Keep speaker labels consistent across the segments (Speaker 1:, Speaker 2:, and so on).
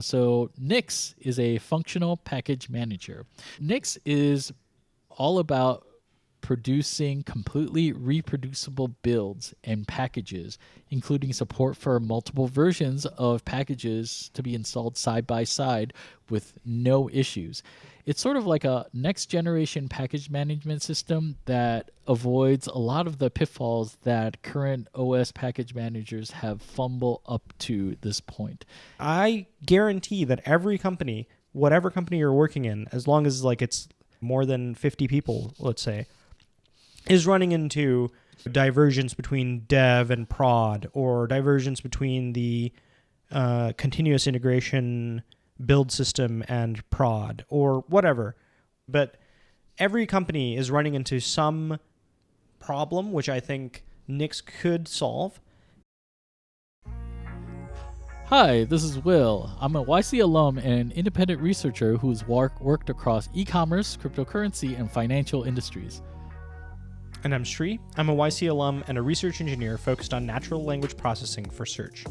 Speaker 1: So Nix is a functional package manager. Nix is all about producing completely reproducible builds and packages, including support for multiple versions of packages to be installed side by side with no issues. It's sort of like a next generation package management system that avoids a lot of the pitfalls that current OS package managers have fumbled up to this point.
Speaker 2: I guarantee that every company, whatever company you're working in, as long as like it's more than 50 people, let's say, is running into divergence between dev and prod, or divergence between the continuous integration build system and prod, or whatever. But every company is running into some problem, which I think Nix could solve.
Speaker 1: Hi, this is Will. I'm a YC alum and an independent researcher who's worked across e-commerce, cryptocurrency, and financial industries.
Speaker 2: And I'm Sri. I'm a YC alum and a research engineer focused on natural language processing for search.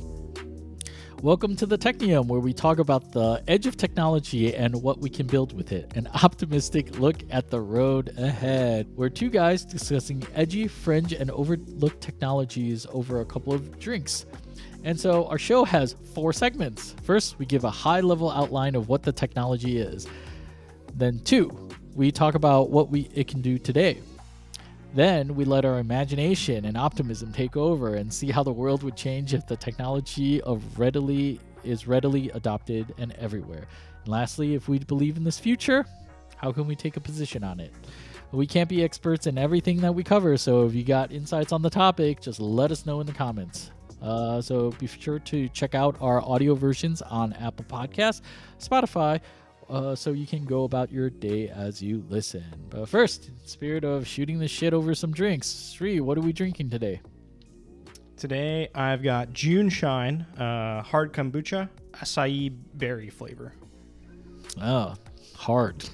Speaker 1: Welcome to the Technium, where we talk about the edge of technology and what we can build with it. An optimistic look at the road ahead. We're two guys discussing edgy, fringe, and overlooked technologies over a couple of drinks. And so our show has 4 segments. First, we give a high-level outline of what the technology is. Then 2, we talk about what it can do today. Then we let our imagination and optimism take over and see how the world would change if the technology is readily adopted and everywhere. And lastly, if we believe in this future, how can we take a position on it? We can't be experts in everything that we cover, so if you got insights on the topic, just let us know in the comments. So be sure to check out our audio versions on Apple Podcasts, Spotify, so you can go about your day as you listen. But first, in the spirit of shooting the shit over some drinks, Sri, what are we drinking today?
Speaker 2: Today I've got June Shine, hard kombucha, acai berry flavor.
Speaker 1: Oh, hard.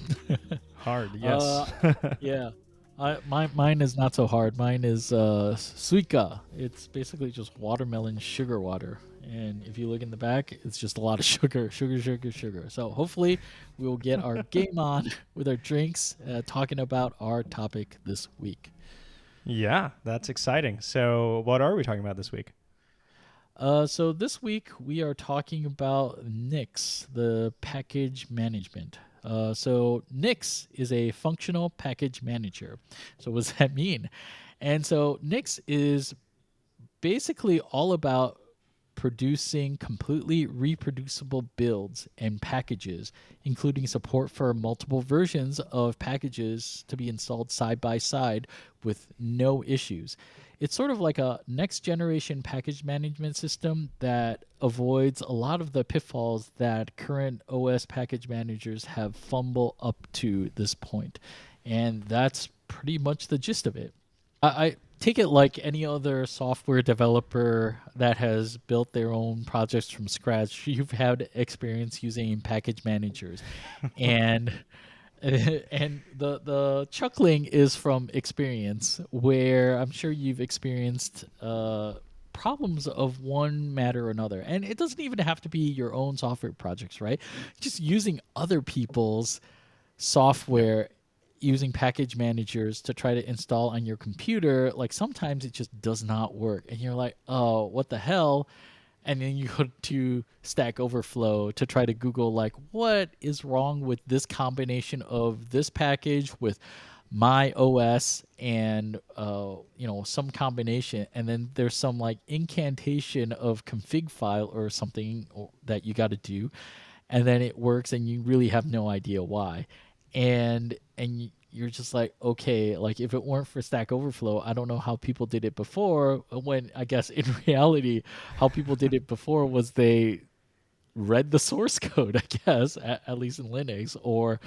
Speaker 2: Hard, yes.
Speaker 1: Yeah. Mine is not so hard. Mine is suika. It's basically just watermelon sugar water. And if you look in the back, it's just a lot of sugar. So hopefully we will get our game on with our drinks, talking about our topic this week.
Speaker 2: Yeah, that's exciting. So what are we talking about this week?
Speaker 1: So this week we are talking about Nix, the package management. So Nix is a functional package manager. So what does that mean? And so Nix is basically all about producing completely reproducible builds and packages, including support for multiple versions of packages to be installed side by side with no issues. It's sort of like a next generation package management system that avoids a lot of the pitfalls that current OS package managers have fumbled up to this point. And that's pretty much the gist of it. I take it like any other software developer that has built their own projects from scratch. You've had experience using package managers, and and the chuckling is from experience, where I'm sure you've experienced problems of one matter or another, and it doesn't even have to be your own software projects, right? Just using other people's software, using package managers to try to install on your computer, like sometimes it just does not work and you're like, oh, what the hell? And then you go to Stack Overflow to try to Google, like, what is wrong with this combination of this package with my OS and some combination, and then there's some like incantation of config file or something that you got to do, and then it works and you really have no idea why. And you're just like, okay, like if it weren't for Stack Overflow, I don't know how people did it before. When I guess in reality, how people did it before was they read the source code, I guess, at least in Linux, or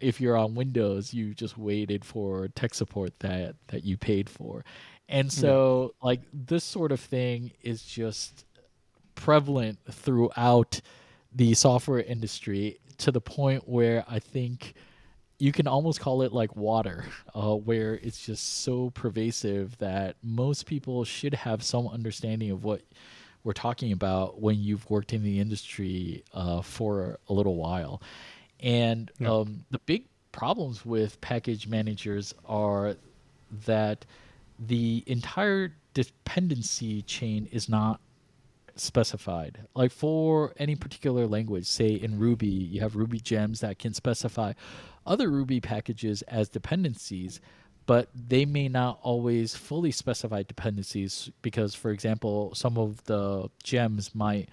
Speaker 1: if you're on Windows, you just waited for tech support that you paid for. And
Speaker 2: Yeah.
Speaker 1: so like this sort of thing is just prevalent throughout the software industry, to the point where I think you can almost call it like water, where it's just so pervasive that most people should have some understanding of we're talking about when you've worked in the industry for a little while. And
Speaker 2: Yeah.
Speaker 1: the big problems with package managers are that the entire dependency chain is not specified. Like for any particular language, say in Ruby, you have Ruby gems that can specify other Ruby packages as dependencies, but they may not always fully specify dependencies because, for example, some of the gems might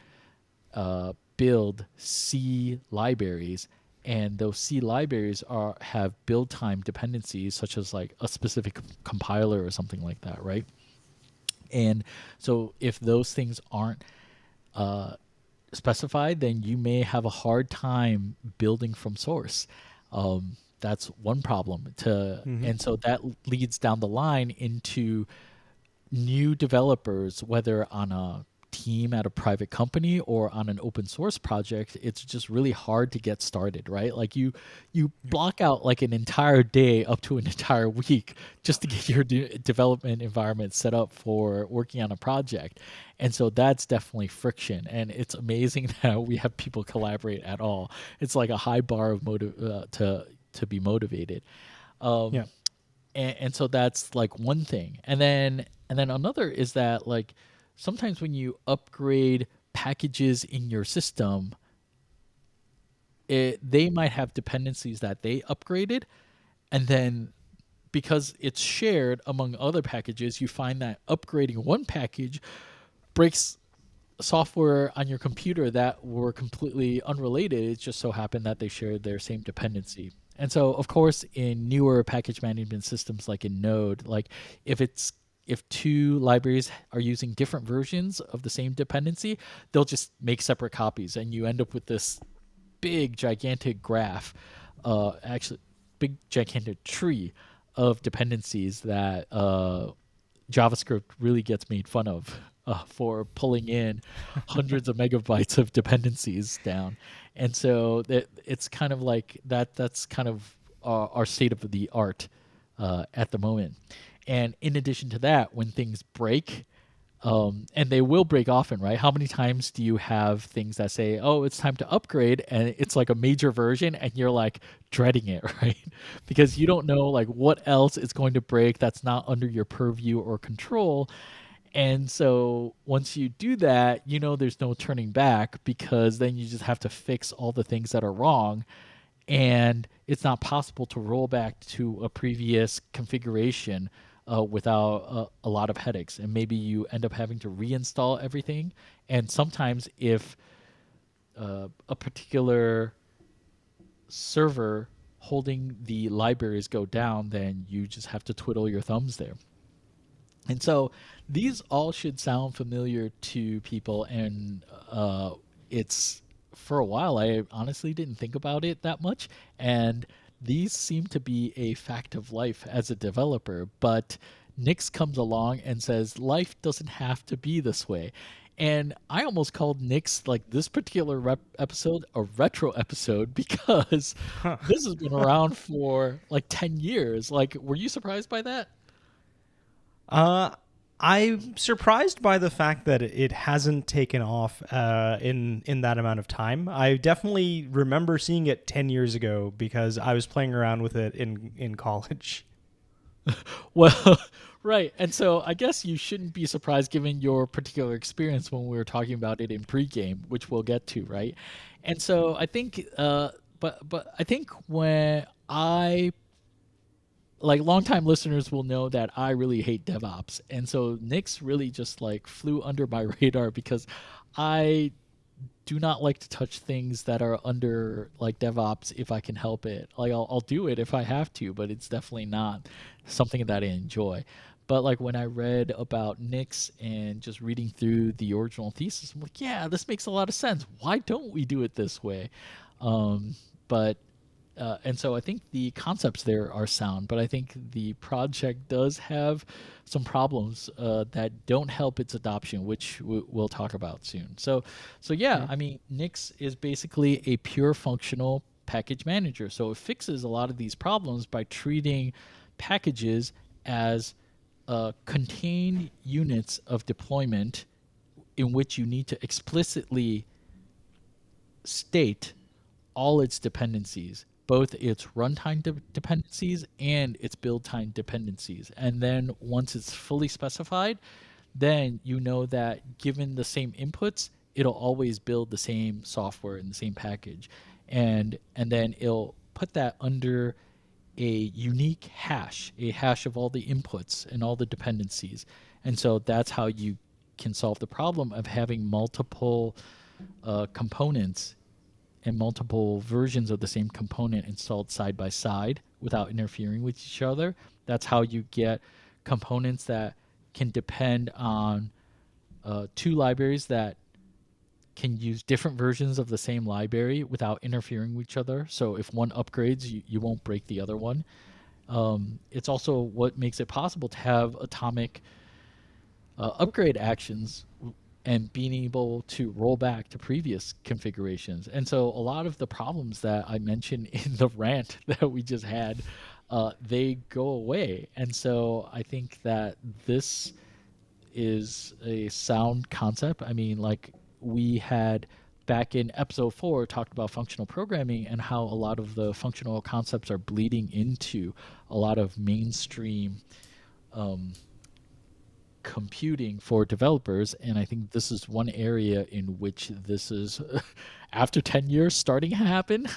Speaker 1: build C libraries, and those C libraries are have build time dependencies, such as like a specific compiler or something like that, right? And so if those things aren't specified, then you may have a hard time building from source. That's one problem.
Speaker 2: Mm-hmm.
Speaker 1: And so that leads down the line into new developers, whether on a team at a private company or on an open source project. It's just really hard to get started, right? Like you block out like an entire day up to an entire week just to get your development environment set up for working on a project. And so that's definitely friction, and it's amazing that we have people collaborate at all. It's like a high bar of to be motivated.
Speaker 2: Yeah.
Speaker 1: And so that's like one thing, and then another is that like sometimes when you upgrade packages in your system, they might have dependencies that they upgraded, and then because it's shared among other packages, you find that upgrading one package breaks software on your computer that were completely unrelated. It just so happened that they shared their same dependency. And so, of course, in newer package management systems like in Node, like if two libraries are using different versions of the same dependency, they'll just make separate copies, and you end up with this big, gigantic graph, actually, big, gigantic tree of dependencies that JavaScript really gets made fun of for pulling in hundreds of megabytes of dependencies down. And so it's kind of like that. That's kind of our state of the art at the moment. And in addition to that, when things break, and they will break often, right? How many times do you have things that say, "Oh, it's time to upgrade," and it's like a major version, and you're like dreading it, right? Because you don't know like what else is going to break that's not under your purview or control. And so once you do that, you know there's no turning back because then you just have to fix all the things that are wrong, and it's not possible to roll back to a previous configuration without a lot of headaches. And maybe you end up having to reinstall everything. And sometimes, if a particular server holding the libraries go down, then you just have to twiddle your thumbs there. And so these all should sound familiar to people, and it's for a while I honestly didn't think about it that much, and these seem to be a fact of life as a developer. But Nix comes along and says life doesn't have to be this way. And I almost called Nix like this particular episode a retro episode because
Speaker 2: Huh.
Speaker 1: this has been around for like 10 years. Like, were you surprised by that?
Speaker 2: Uh, I'm surprised by the fact that it hasn't taken off in that amount of time. I definitely remember seeing it 10 years ago because I was playing around with it in college.
Speaker 1: Well, right. And so I guess you shouldn't be surprised given your particular experience when we were talking about it in pregame, which we'll get to, right? And so I think, but I think when I like longtime listeners will know that I really hate DevOps, and so Nix really just like flew under my radar because I do not like to touch things that are under like DevOps if I can help it. Like I'll do it if I have to, but it's definitely not something that I enjoy. But like when I read about Nix and just reading through the original thesis, I'm like, yeah, this makes a lot of sense. Why don't we do it this way? But and so I think the concepts there are sound, but I think the project does have some problems that don't help its adoption, which we'll talk about soon. So yeah,
Speaker 2: Hmm.
Speaker 1: I mean, Nix is basically a pure functional package manager. So it fixes a lot of these problems by treating packages as contained units of deployment in which you need to explicitly state all its dependencies, both its runtime dependencies and its build time dependencies. And then once it's fully specified, then you know that given the same inputs, it'll always build the same software in the same package. And then it'll put that under a unique hash, a hash of all the inputs and all the dependencies. And so that's how you can solve the problem of having multiple components and multiple versions of the same component installed side by side without interfering with each other. That's how you get components that can depend on two libraries that can use different versions of the same library without interfering with each other. So if one upgrades, you won't break the other one. It's also what makes it possible to have atomic upgrade actions and being able to roll back to previous configurations. And so a lot of the problems that I mentioned in the rant that we just had, they go away. And so I think that this is a sound concept. I mean, like we had back in episode 4 talked about functional programming and how a lot of the functional concepts are bleeding into a lot of mainstream computing for developers. And I think this is one area in which this is after 10 years starting to happen.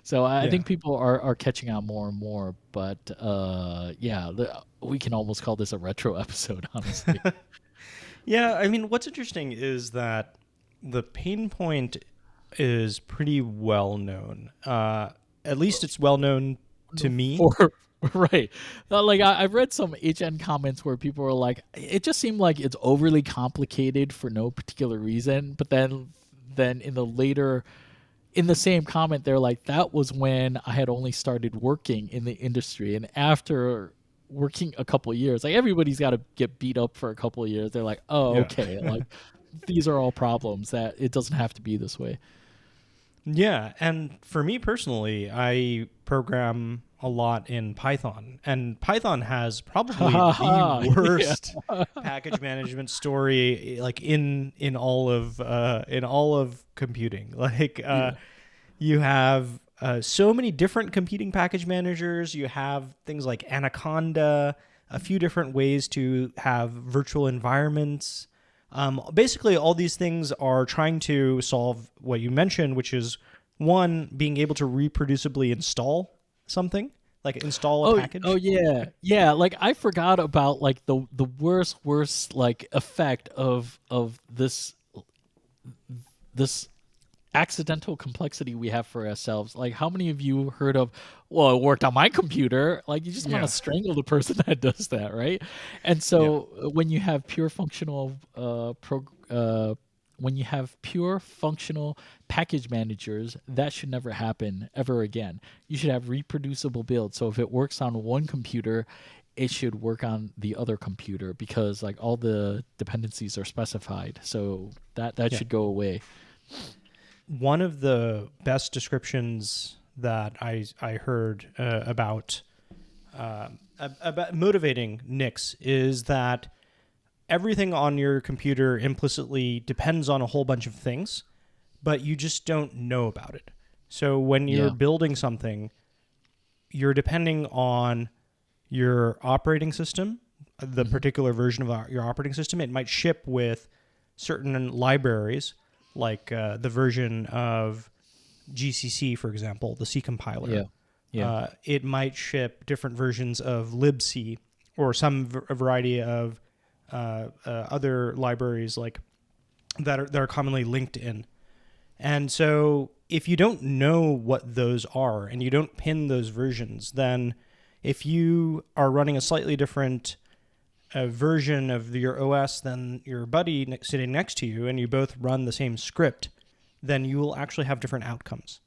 Speaker 1: So I think people are catching on more and more. But yeah, we can almost call this a retro episode, honestly.
Speaker 2: Yeah, I mean, what's interesting is that the pain point is pretty well known. At least it's well known to me.
Speaker 1: Right. Like I've read some HN comments where people are like, it just seemed like it's overly complicated for no particular reason. But then in the same comment, they're like, that was when I had only started working in the industry. And after working a couple of years, like everybody's got to get beat up for a couple of years. They're like, oh, okay. Like these are all problems that it doesn't have to be this way.
Speaker 2: Yeah. And for me personally, I program a lot in Python, and Python has probably the worst package management story, like in all of computing. Like you have so many different competing package managers. You have things like Anaconda, a few different ways to have virtual environments. Basically, all these things are trying to solve what you mentioned, which is one, being able to reproducibly install something, like install a package.
Speaker 1: Oh yeah. Like I forgot about like the worst like effect of this accidental complexity we have for ourselves. Like how many of you heard of, well, it worked on my computer? Like you just want to strangle the person that does that, right? And so when you have pure functional when you have pure functional package managers, that should never happen ever again. You should have reproducible builds. So if it works on one computer, it should work on the other computer because like all the dependencies are specified. So that should go away.
Speaker 2: One of the best descriptions that I heard about motivating Nix is that everything on your computer implicitly depends on a whole bunch of things, but you just don't know about it. So when you're building something, you're depending on your operating system, the particular version of your operating system. It might ship with certain libraries, like the version of GCC, for example, the C compiler. It might ship different versions of libc or a variety of other libraries like that are commonly linked in. And so if you don't know what those are and you don't pin those versions, then if you are running a slightly different version of your OS than your buddy sitting next to you and you both run the same script, then you will actually have different outcomes.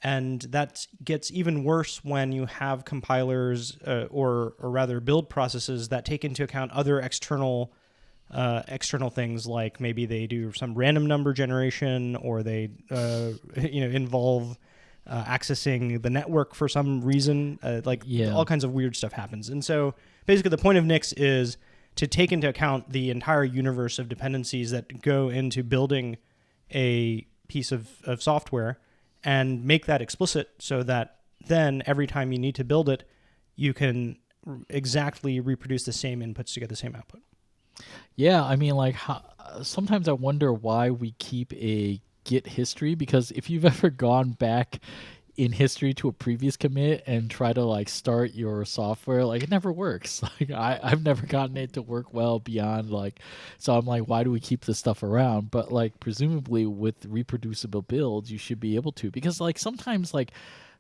Speaker 2: And that gets even worse when you have compilers or rather build processes that take into account other external things, like maybe they do some random number generation or they involve accessing the network for some reason. All kinds of weird stuff happens. And so basically the point of Nix is to take into account the entire universe of dependencies that go into building a piece of software and make that explicit so that then every time you need to build it, you can exactly reproduce the same inputs to get the same output.
Speaker 1: Yeah, I mean, like, sometimes I wonder why we keep a Git history, because if you've ever gone back in history to a previous commit and try to like start your software, like it never works. Like I've never gotten it to work well beyond like, so I'm like, why do we keep this stuff around? But like presumably with reproducible builds, you should be able to, because like sometimes like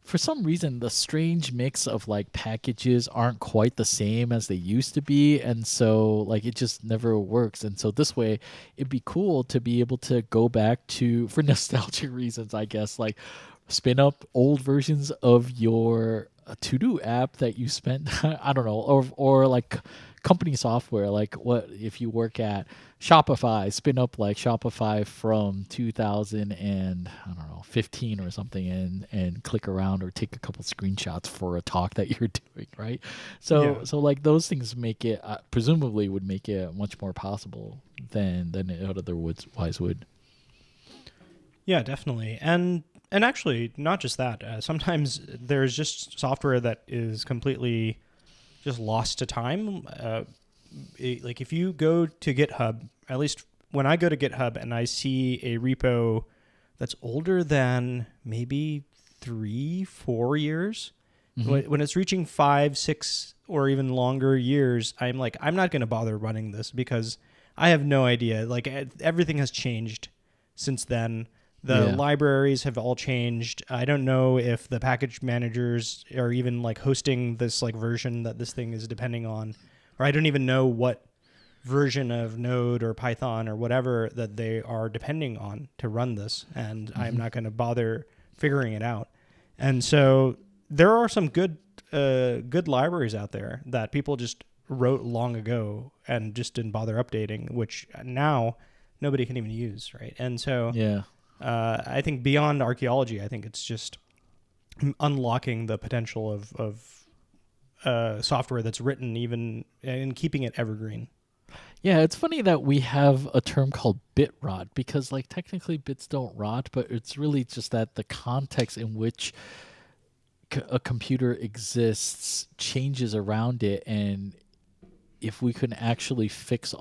Speaker 1: for some reason the strange mix of like packages aren't quite the same as they used to be, and so like it just never works. And so this way it'd be cool to be able to go back to, for nostalgic reasons I guess, like spin up old versions of your to-do app that you spent I don't know, or like company software, like what if you work at Shopify, spin up like Shopify from 2000 and I don't know 15 or something, and click around or take a couple screenshots for a talk that you're doing, right? So
Speaker 2: Yeah.
Speaker 1: so like those things make it presumably would make it much more possible than it otherwise would.
Speaker 2: Yeah, definitely. And actually, not just that. Sometimes there's just software that is completely just lost to time. Like if you go to GitHub, at least when I go to GitHub and I see a repo that's older than maybe 3-4 years, when it's reaching 5-6 or even longer years, I'm like, I'm not going to bother running this because I have no idea. Like everything has changed since then. The
Speaker 1: Yeah.
Speaker 2: libraries have all changed. I don't know if the package managers are even like hosting this like version that this thing is depending on, or I don't even know what version of Node or Python or whatever that they are depending on to run this, and I'm not going to bother figuring it out. And so there are some good libraries out there that people just wrote long ago and just didn't bother updating, which now nobody can even use, right? And so
Speaker 1: Yeah.
Speaker 2: I think beyond archaeology, I think it's just unlocking the potential of software that's written even and keeping it evergreen.
Speaker 1: Yeah, it's funny that we have a term called bit rot, because like technically bits don't rot, but it's really just that the context in which a computer exists changes around it, and if we can actually fix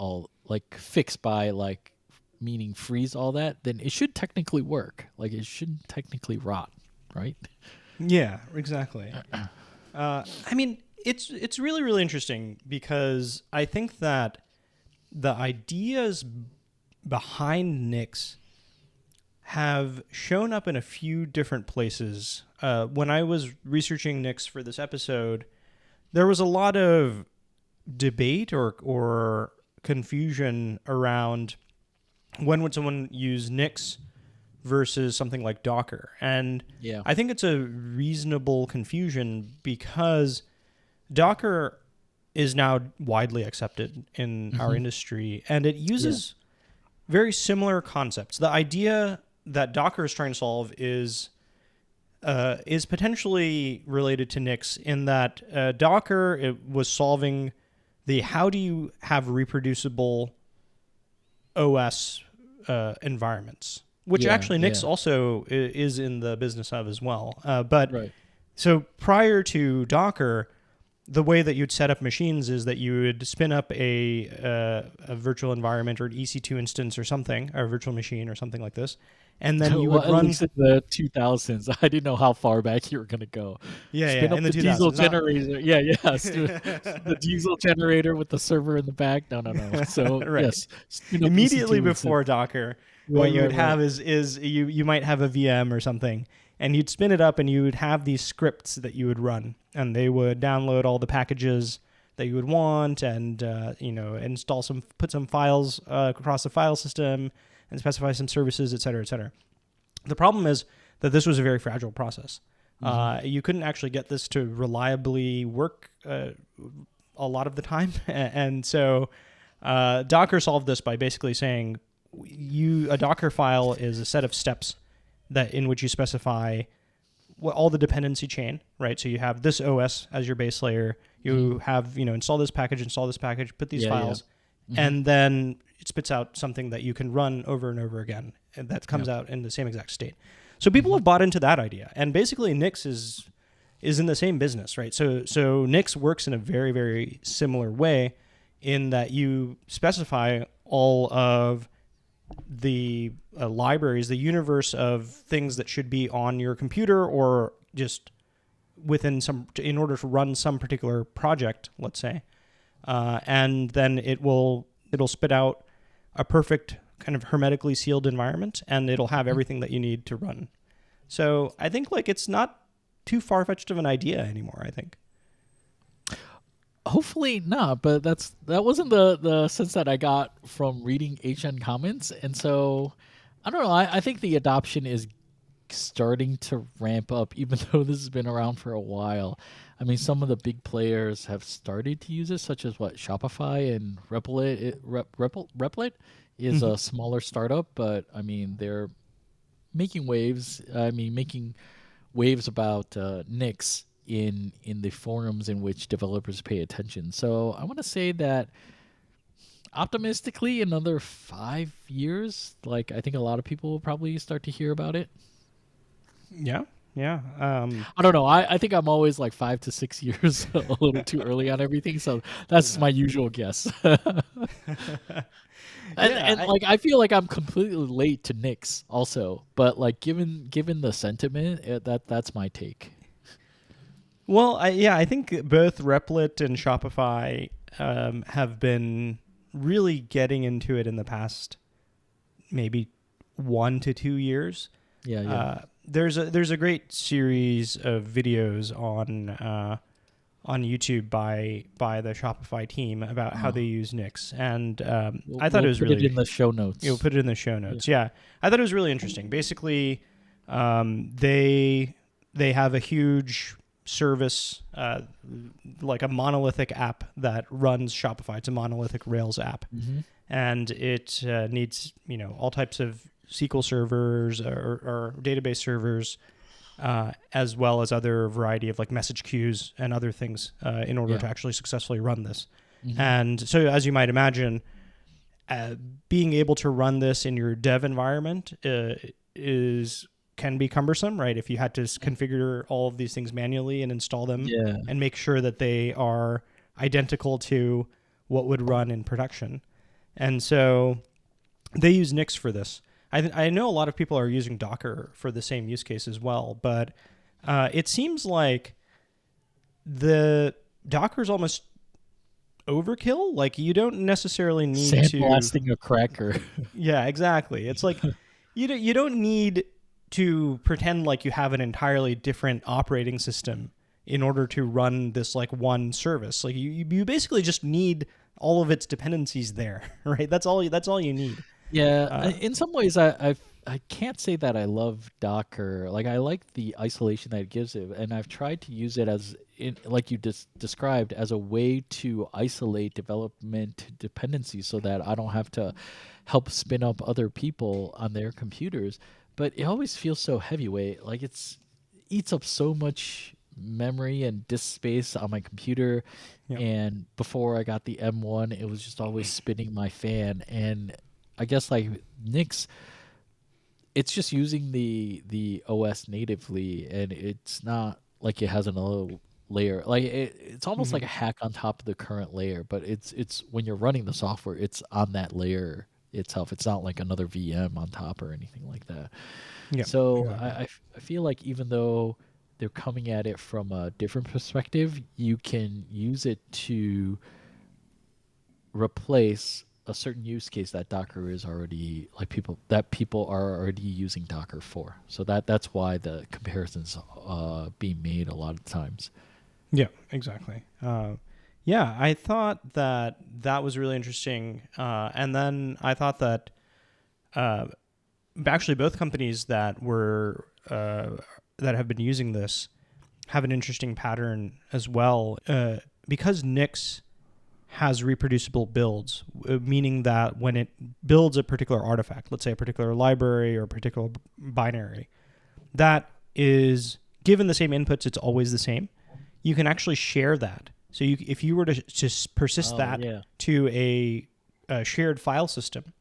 Speaker 1: by like meaning freeze all that, then it should technically work. Like it shouldn't technically rot, right?
Speaker 2: Yeah, exactly. I mean, it's really, really interesting because I think that the ideas behind Nix have shown up in a few different places. When I was researching Nix for this episode, there was a lot of debate or confusion around when would someone use Nix versus something like Docker. And
Speaker 1: Yeah.
Speaker 2: I think it's a reasonable confusion because Docker is now widely accepted in our industry, and it uses very similar concepts. The idea that Docker is trying to solve is potentially related to Nix in that Docker it was solving the how do you have reproducible OS environments, which actually Nix also is in the business of as well. But
Speaker 1: Right.
Speaker 2: so prior to Docker, the way that you'd set up machines is that you would spin up a virtual environment or an EC2 instance or something, or a virtual machine or something like this, and then you would
Speaker 1: At
Speaker 2: run.
Speaker 1: least in the 2000s. I didn't know how far back you were going to go. Spin
Speaker 2: Yeah,
Speaker 1: up
Speaker 2: in the
Speaker 1: the diesel
Speaker 2: 2000s.
Speaker 1: generator. Yeah, the diesel generator with the server in the back. No. So,
Speaker 2: Right.
Speaker 1: yes, spin up
Speaker 2: Immediately
Speaker 1: EC2
Speaker 2: before
Speaker 1: instance.
Speaker 2: Docker, what
Speaker 1: Right,
Speaker 2: you would
Speaker 1: right, right.
Speaker 2: have is you might have a VM or something, and you'd spin it up, and you would have these scripts that you would run, and they would download all the packages that you would want, and put some files across the file system, and specify some services, et cetera, et cetera. The problem is that this was a very fragile process. You couldn't actually get this to reliably work a lot of the time, and so Docker solved this by basically saying a Docker file is a set of steps that in which you specify all the dependency chain, right? So you have this OS as your base layer. You have, install this package, put these files, and then it spits out something that you can run over and over again, and that comes out in the same exact state. So people have bought into that idea, and basically Nix is in the same business, right? So Nix works in a very, very similar way in that you specify all of the libraries, the universe of things that should be on your computer or just in order to run some particular project, let's say, and then it'll spit out a perfect kind of hermetically sealed environment, and it'll have everything that you need to run. So I think it's not too far-fetched of an idea anymore, I think.
Speaker 1: Hopefully not, but that wasn't the sense that I got from reading HN comments, and so I don't know. I think the adoption is starting to ramp up, even though this has been around for a while. I mean, some of the big players have started to use it, such as Shopify and Replit is a smaller startup, but I mean they're making waves. I mean, making waves about Nix in the forums in which developers pay attention. So I want to say that optimistically, another 5 years, I think a lot of people will probably start to hear about it.
Speaker 2: Yeah.
Speaker 1: I don't know. I think I'm always 5 to 6 years a little too early on everything. So that's my usual guess. I feel like I'm completely late to Nix also, but given the sentiment, that's my take.
Speaker 2: Well, I think both Replit and Shopify have been really getting into it in the past maybe 1 to 2 years.
Speaker 1: Yeah.
Speaker 2: There's a great series of videos on YouTube by the Shopify team about how they use Nix, and I thought it was really.
Speaker 1: Put it in the show notes.
Speaker 2: You'll put it in the show notes. Yeah, I thought it was really interesting. Basically, they have a huge service, like a monolithic app that runs Shopify. It's a monolithic Rails app, and it needs all types of SQL servers or database servers, as well as other variety of message queues and other things in order to actually successfully run this. And so, as you might imagine, being able to run this in your dev environment can be cumbersome, right? If you had to configure all of these things manually and install them and make sure that they are identical to what would run in production. And so they use Nix for this. I know a lot of people are using Docker for the same use case as well, but it seems like the Docker's almost overkill. You don't necessarily need
Speaker 1: sandblasting a cracker.
Speaker 2: Yeah, exactly. It's you don't need to pretend like you have an entirely different operating system in order to run this one service. You basically just need all of its dependencies there, right? That's all you need.
Speaker 1: Yeah, in some ways, I can't say that I love Docker. I like the isolation that it gives it, and I've tried to use it like you described, as a way to isolate development dependencies so that I don't have to help spin up other people on their computers. But it always feels so heavyweight. It eats up so much memory and disk space on my computer. Yep. And before I got the M1, it was just always spinning my fan. And I guess Nix, it's just using the OS natively, and it's not like it has another layer. It's almost like a hack on top of the current layer, but it's when you're running the software, it's on that layer itself. It's not like another VM on top or anything like that. Yeah. So I feel like even though they're coming at it from a different perspective, you can use it to replace a certain use case that Docker is already people are already using Docker for. So that's why the comparisons being made a lot of times.
Speaker 2: Yeah, exactly. Yeah, I thought that was really interesting. And then I thought that actually both companies that were that have been using this have an interesting pattern as well. Because Nix has reproducible builds, meaning that when it builds a particular artifact, let's say a particular library or a particular binary, that is given the same inputs, it's always the same. You can actually share that. So if you were to just persist that to a shared file system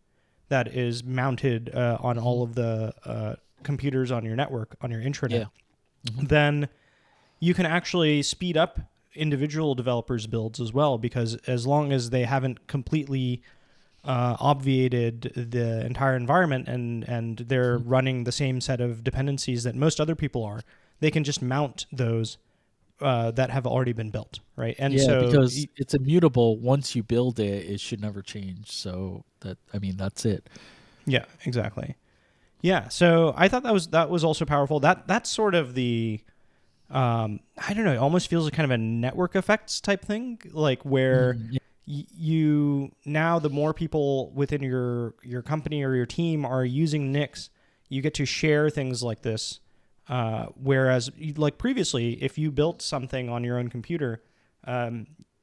Speaker 2: that is mounted on all of the computers on your network, on your intranet, then you can actually speed up individual developers' builds as well, because as long as they haven't completely obviated the entire environment and they're running the same set of dependencies that most other people are, they can just mount those that have already been built, right? And so
Speaker 1: because it's immutable. Once you build it, it should never change. So that's it.
Speaker 2: Yeah, exactly. Yeah, so I thought that was also powerful. That's sort of the I don't know. It almost feels like kind of a network effects type thing, like where you now the more people within your company or your team are using Nix, you get to share things like this. Whereas, like previously, if you built something on your own computer,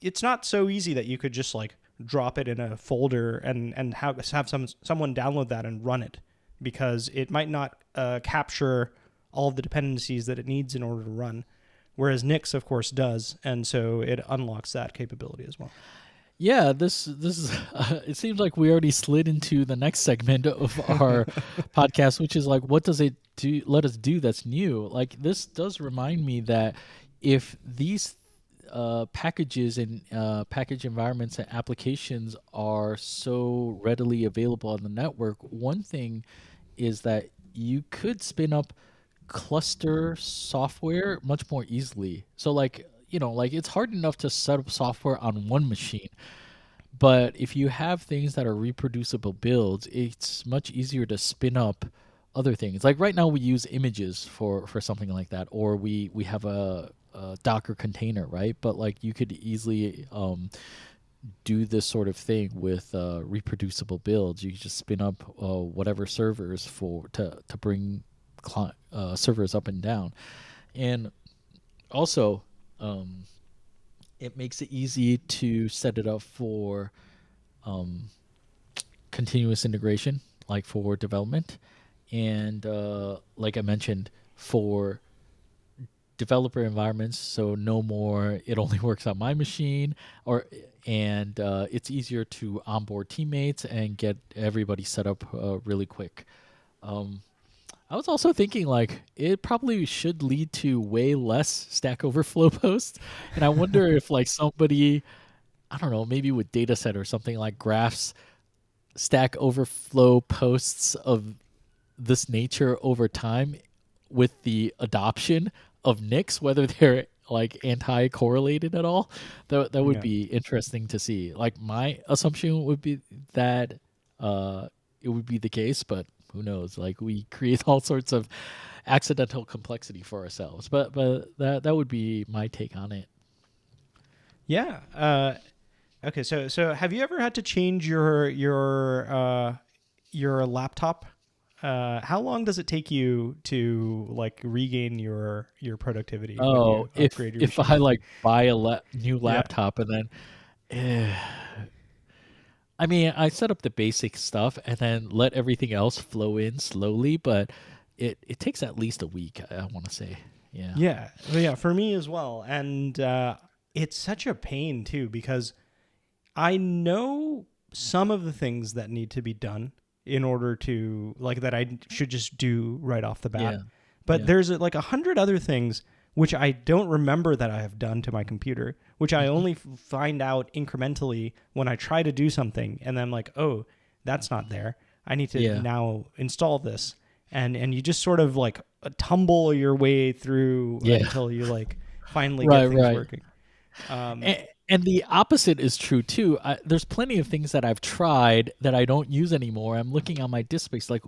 Speaker 2: it's not so easy that you could just like drop it in a folder and have someone download that and run it, because it might not capture all of the dependencies that it needs in order to run. Whereas Nix, of course, does, and so it unlocks that capability as well.
Speaker 1: Yeah, this is. It seems like we already slid into the next segment of our podcast, which is like, what does it do? Let us do that's new. Like this does remind me that if these packages and package environments and applications are so readily available on the network, one thing is that you could spin up cluster software much more easily. So like, like it's hard enough to set up software on one machine. But if you have things that are reproducible builds, it's much easier to spin up other things. Like right now we use images for something like that, or we have a Docker container, right? But like you could easily do this sort of thing with reproducible builds. You could just spin up whatever servers to bring servers up and down. And also, it makes it easy to set it up for continuous integration, like for development. And like I mentioned, for developer environments, so no more it only works on my machine, and it's easier to onboard teammates and get everybody set up really quick. I was also thinking like it probably should lead to way less Stack Overflow posts, and I wonder if like somebody, I don't know, maybe with dataset or something like graphs Stack Overflow posts of this nature over time with the adoption of Nix, whether they're like anti-correlated at all. That would be interesting to see. Like my assumption would be that it would be the case, but who knows? Like we create all sorts of accidental complexity for ourselves. But that would be my take on it.
Speaker 2: Yeah. Okay. So have you ever had to change your laptop? How long does it take you to like regain your productivity when you upgrade your
Speaker 1: if
Speaker 2: machine?
Speaker 1: I like buy a new laptop and then, I mean, I set up the basic stuff and then let everything else flow in slowly, but it takes at least a week, I want to say. Yeah.
Speaker 2: Yeah, for me as well. And it's such a pain too, because I know some of the things that need to be done in order to like that I should just do right off the bat.
Speaker 1: Yeah.
Speaker 2: But there's like 100 other things which I don't remember that I have done to my computer, which I only find out incrementally when I try to do something, and then I'm like, oh, that's not there. I need to now install this, and you just sort of like tumble your way through until you like finally get things working.
Speaker 1: And the opposite is true too. There's plenty of things that I've tried that I don't use anymore. I'm looking on my disk space like,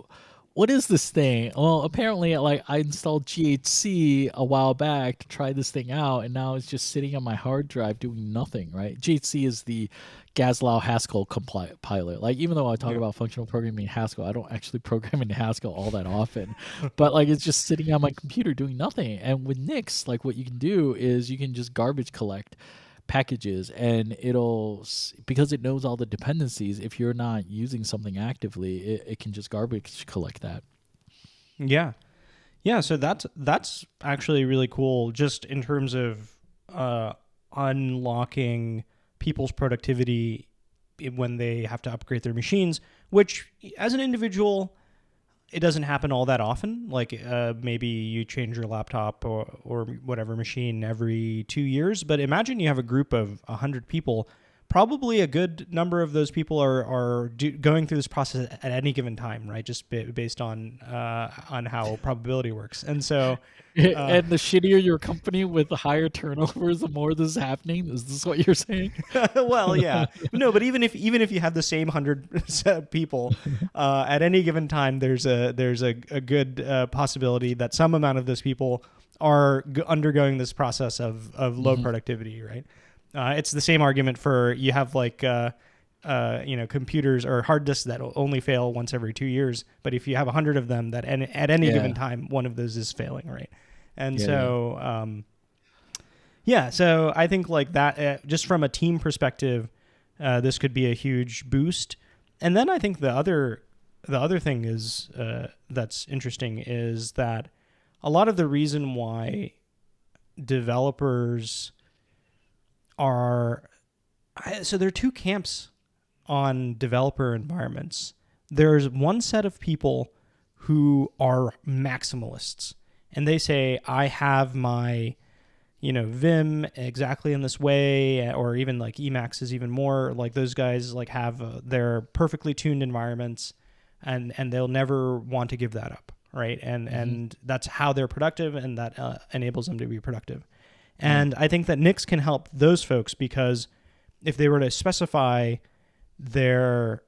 Speaker 1: what is this thing? Well, apparently, like I installed GHC a while back to try this thing out, and now it's just sitting on my hard drive doing nothing. Right? GHC is the Gazlow Haskell compiler. Like even though I talk about functional programming in Haskell, I don't actually program in Haskell all that often. But like it's just sitting on my computer doing nothing. And with Nix, like what you can do is you can just garbage collect packages, and it'll, because it knows all the dependencies, if you're not using something actively, it can just garbage collect that.
Speaker 2: Yeah. Yeah, so that's actually really cool just in terms of unlocking people's productivity when they have to upgrade their machines, which as an individual it doesn't happen all that often. Like maybe you change your laptop or whatever machine every 2 years. But imagine you have a group of 100 people. Probably a good number of those people are going through this process at any given time, right? Just based on how probability works. And so, uh,
Speaker 1: And the shittier your company with the higher turnovers, the more this is happening. Is this what you're saying?
Speaker 2: well, yeah, no, but even if you have the same 100 people at any given time, there's a good possibility that some amount of those people are undergoing this process of low
Speaker 1: Hmm.
Speaker 2: productivity, right? It's the same argument for you have like computers or hard disks that only fail once every 2 years, but if you have 100 of them, that at any given
Speaker 1: Yeah,
Speaker 2: time one of those is failing, right? And
Speaker 1: yeah, yeah.
Speaker 2: so yeah, so I think like that, just from a team perspective, this could be a huge boost. And then I think the other thing is that's interesting is that a lot of the reason why developers are so there are two camps on developer environments. There's one set of people who are maximalists, and they say, I have my Vim exactly in this way, or even like Emacs is even more like those guys like have their perfectly tuned environments, and they'll never want to give that up, right? And
Speaker 1: Hmm.
Speaker 2: and that's how they're productive, and that enables them to be productive.
Speaker 1: Yeah.
Speaker 2: And I think that Nix can help those folks because if they were to specify their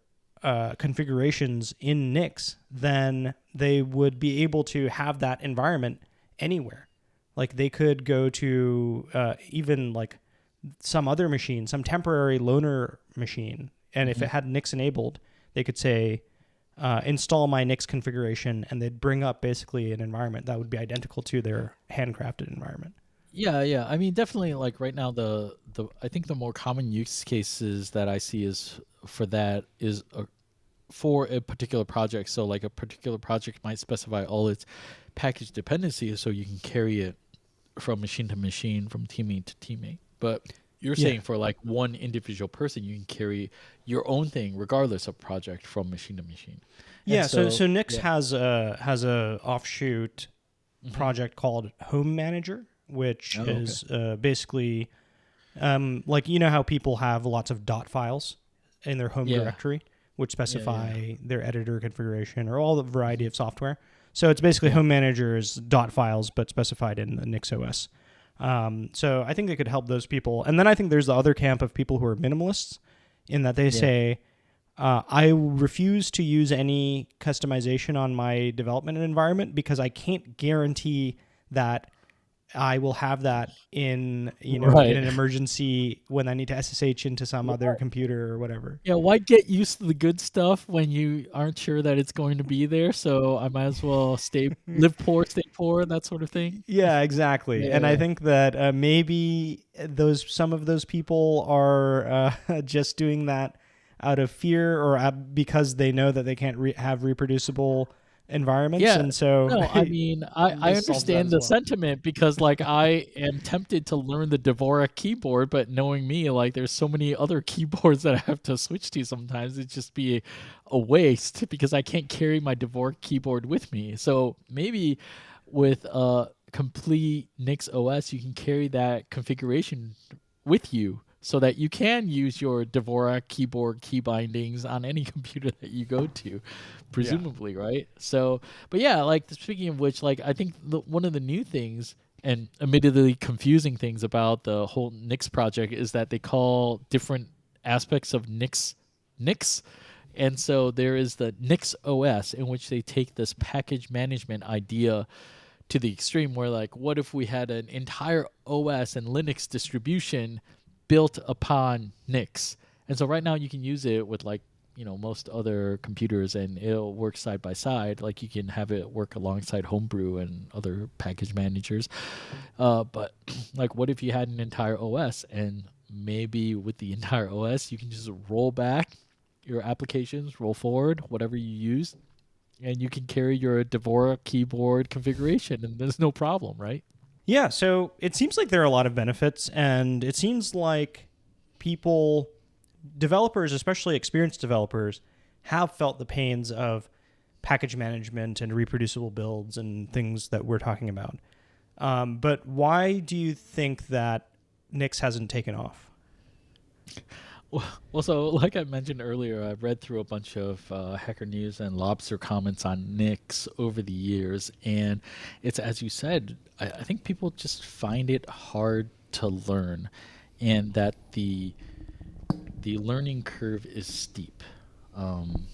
Speaker 2: configurations in Nix, then they would be able to have that environment anywhere. Like they could go to even like some other machine, some temporary loaner machine, and if
Speaker 1: Hmm.
Speaker 2: it had Nix enabled, they could say install my Nix configuration, and they'd bring up basically an environment that would be identical to their handcrafted environment.
Speaker 1: Yeah, yeah. I mean, definitely. Like right now, the I think the more common use cases that I see is for that is for a particular project. So, like a particular project might specify all its package dependencies, so you can carry it from machine to machine, from teammate to teammate. But you're
Speaker 2: Yeah.
Speaker 1: saying for like one individual person, you can carry your own thing regardless of project from machine to machine. And
Speaker 2: Yeah, so
Speaker 1: so,
Speaker 2: so Nix
Speaker 1: yeah.
Speaker 2: has a offshoot
Speaker 1: Hmm.
Speaker 2: project called Home Manager, which
Speaker 1: Oh, okay.
Speaker 2: is basically like how people have lots of dot files in their home
Speaker 1: Yeah,
Speaker 2: directory, which
Speaker 1: yeah, yeah,
Speaker 2: specify their editor configuration or all the variety
Speaker 1: hmm,
Speaker 2: of software. So it's basically
Speaker 1: yeah,
Speaker 2: Home Manager's dot files, but specified in the Nix OS. So I think they could help those people. And then I think there's the other camp of people who are minimalists in that they
Speaker 1: yeah.
Speaker 2: say, I refuse to use any customization on my development environment because I can't guarantee that I will have that in
Speaker 1: Right.
Speaker 2: an emergency when I need to SSH into some other computer or whatever.
Speaker 1: Yeah, why get used to the good stuff when you aren't sure that it's going to be there? So I might as well live poor, stay poor, that sort of thing.
Speaker 2: Yeah, exactly. And I
Speaker 1: Yeah,
Speaker 2: think that maybe some of those people are just doing that out of fear or because they know that they can't have reproducible environments,
Speaker 1: yeah.
Speaker 2: and so
Speaker 1: No, I mean, I
Speaker 2: this solves that
Speaker 1: understand
Speaker 2: as
Speaker 1: the
Speaker 2: well.
Speaker 1: sentiment because, like, I am tempted to learn the Dvorak keyboard, but knowing me, like, there's so many other keyboards that I have to switch to sometimes. It'd just be a waste because I can't carry my Dvorak keyboard with me. So maybe with complete Nix OS, you can carry that configuration with you so that you can use your Dvorak keyboard key bindings on any computer that you go to,
Speaker 2: Yeah.
Speaker 1: presumably, right? So, but yeah, like speaking of which, like I think one of the new things and admittedly confusing things about the whole Nix project is that they call different aspects of Nix. And so there is the Nix OS in which they take this package management idea to the extreme where like what if we had an entire OS and Linux distribution built upon Nix. And so right now you can use it with like most other computers and it'll work side by side. Like you can have it work alongside Homebrew and other package managers. But like what if you had an entire OS and maybe with the entire OS you can just roll back your applications, roll forward whatever you use and you can carry your Devora keyboard configuration, and there's no problem, right?
Speaker 2: Yeah, so it seems like there are a lot of benefits, and it seems like people, developers, especially experienced developers, have felt the pains of package management and reproducible builds and things that we're talking about. But why do you think that Nix hasn't taken off?
Speaker 1: Well, so like I mentioned earlier, I've read through a bunch of Hacker News and Lobster comments on Nix over the years, and it's as you said. I think people just find it hard to learn, and that the learning curve is steep. Um,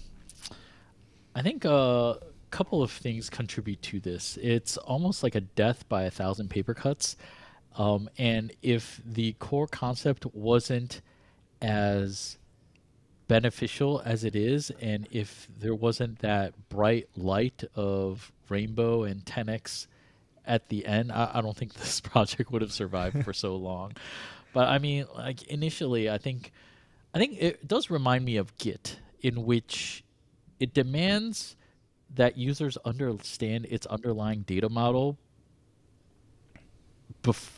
Speaker 1: I think a couple of things contribute to this. It's almost like a death by a thousand paper cuts, and if the core concept wasn't as beneficial as it is, and if there wasn't that bright light of rainbow and 10x at the end, I don't think this project would have survived for so long. But I mean, like initially, I think it does remind me of Git, in which it demands that users understand its underlying data model bef-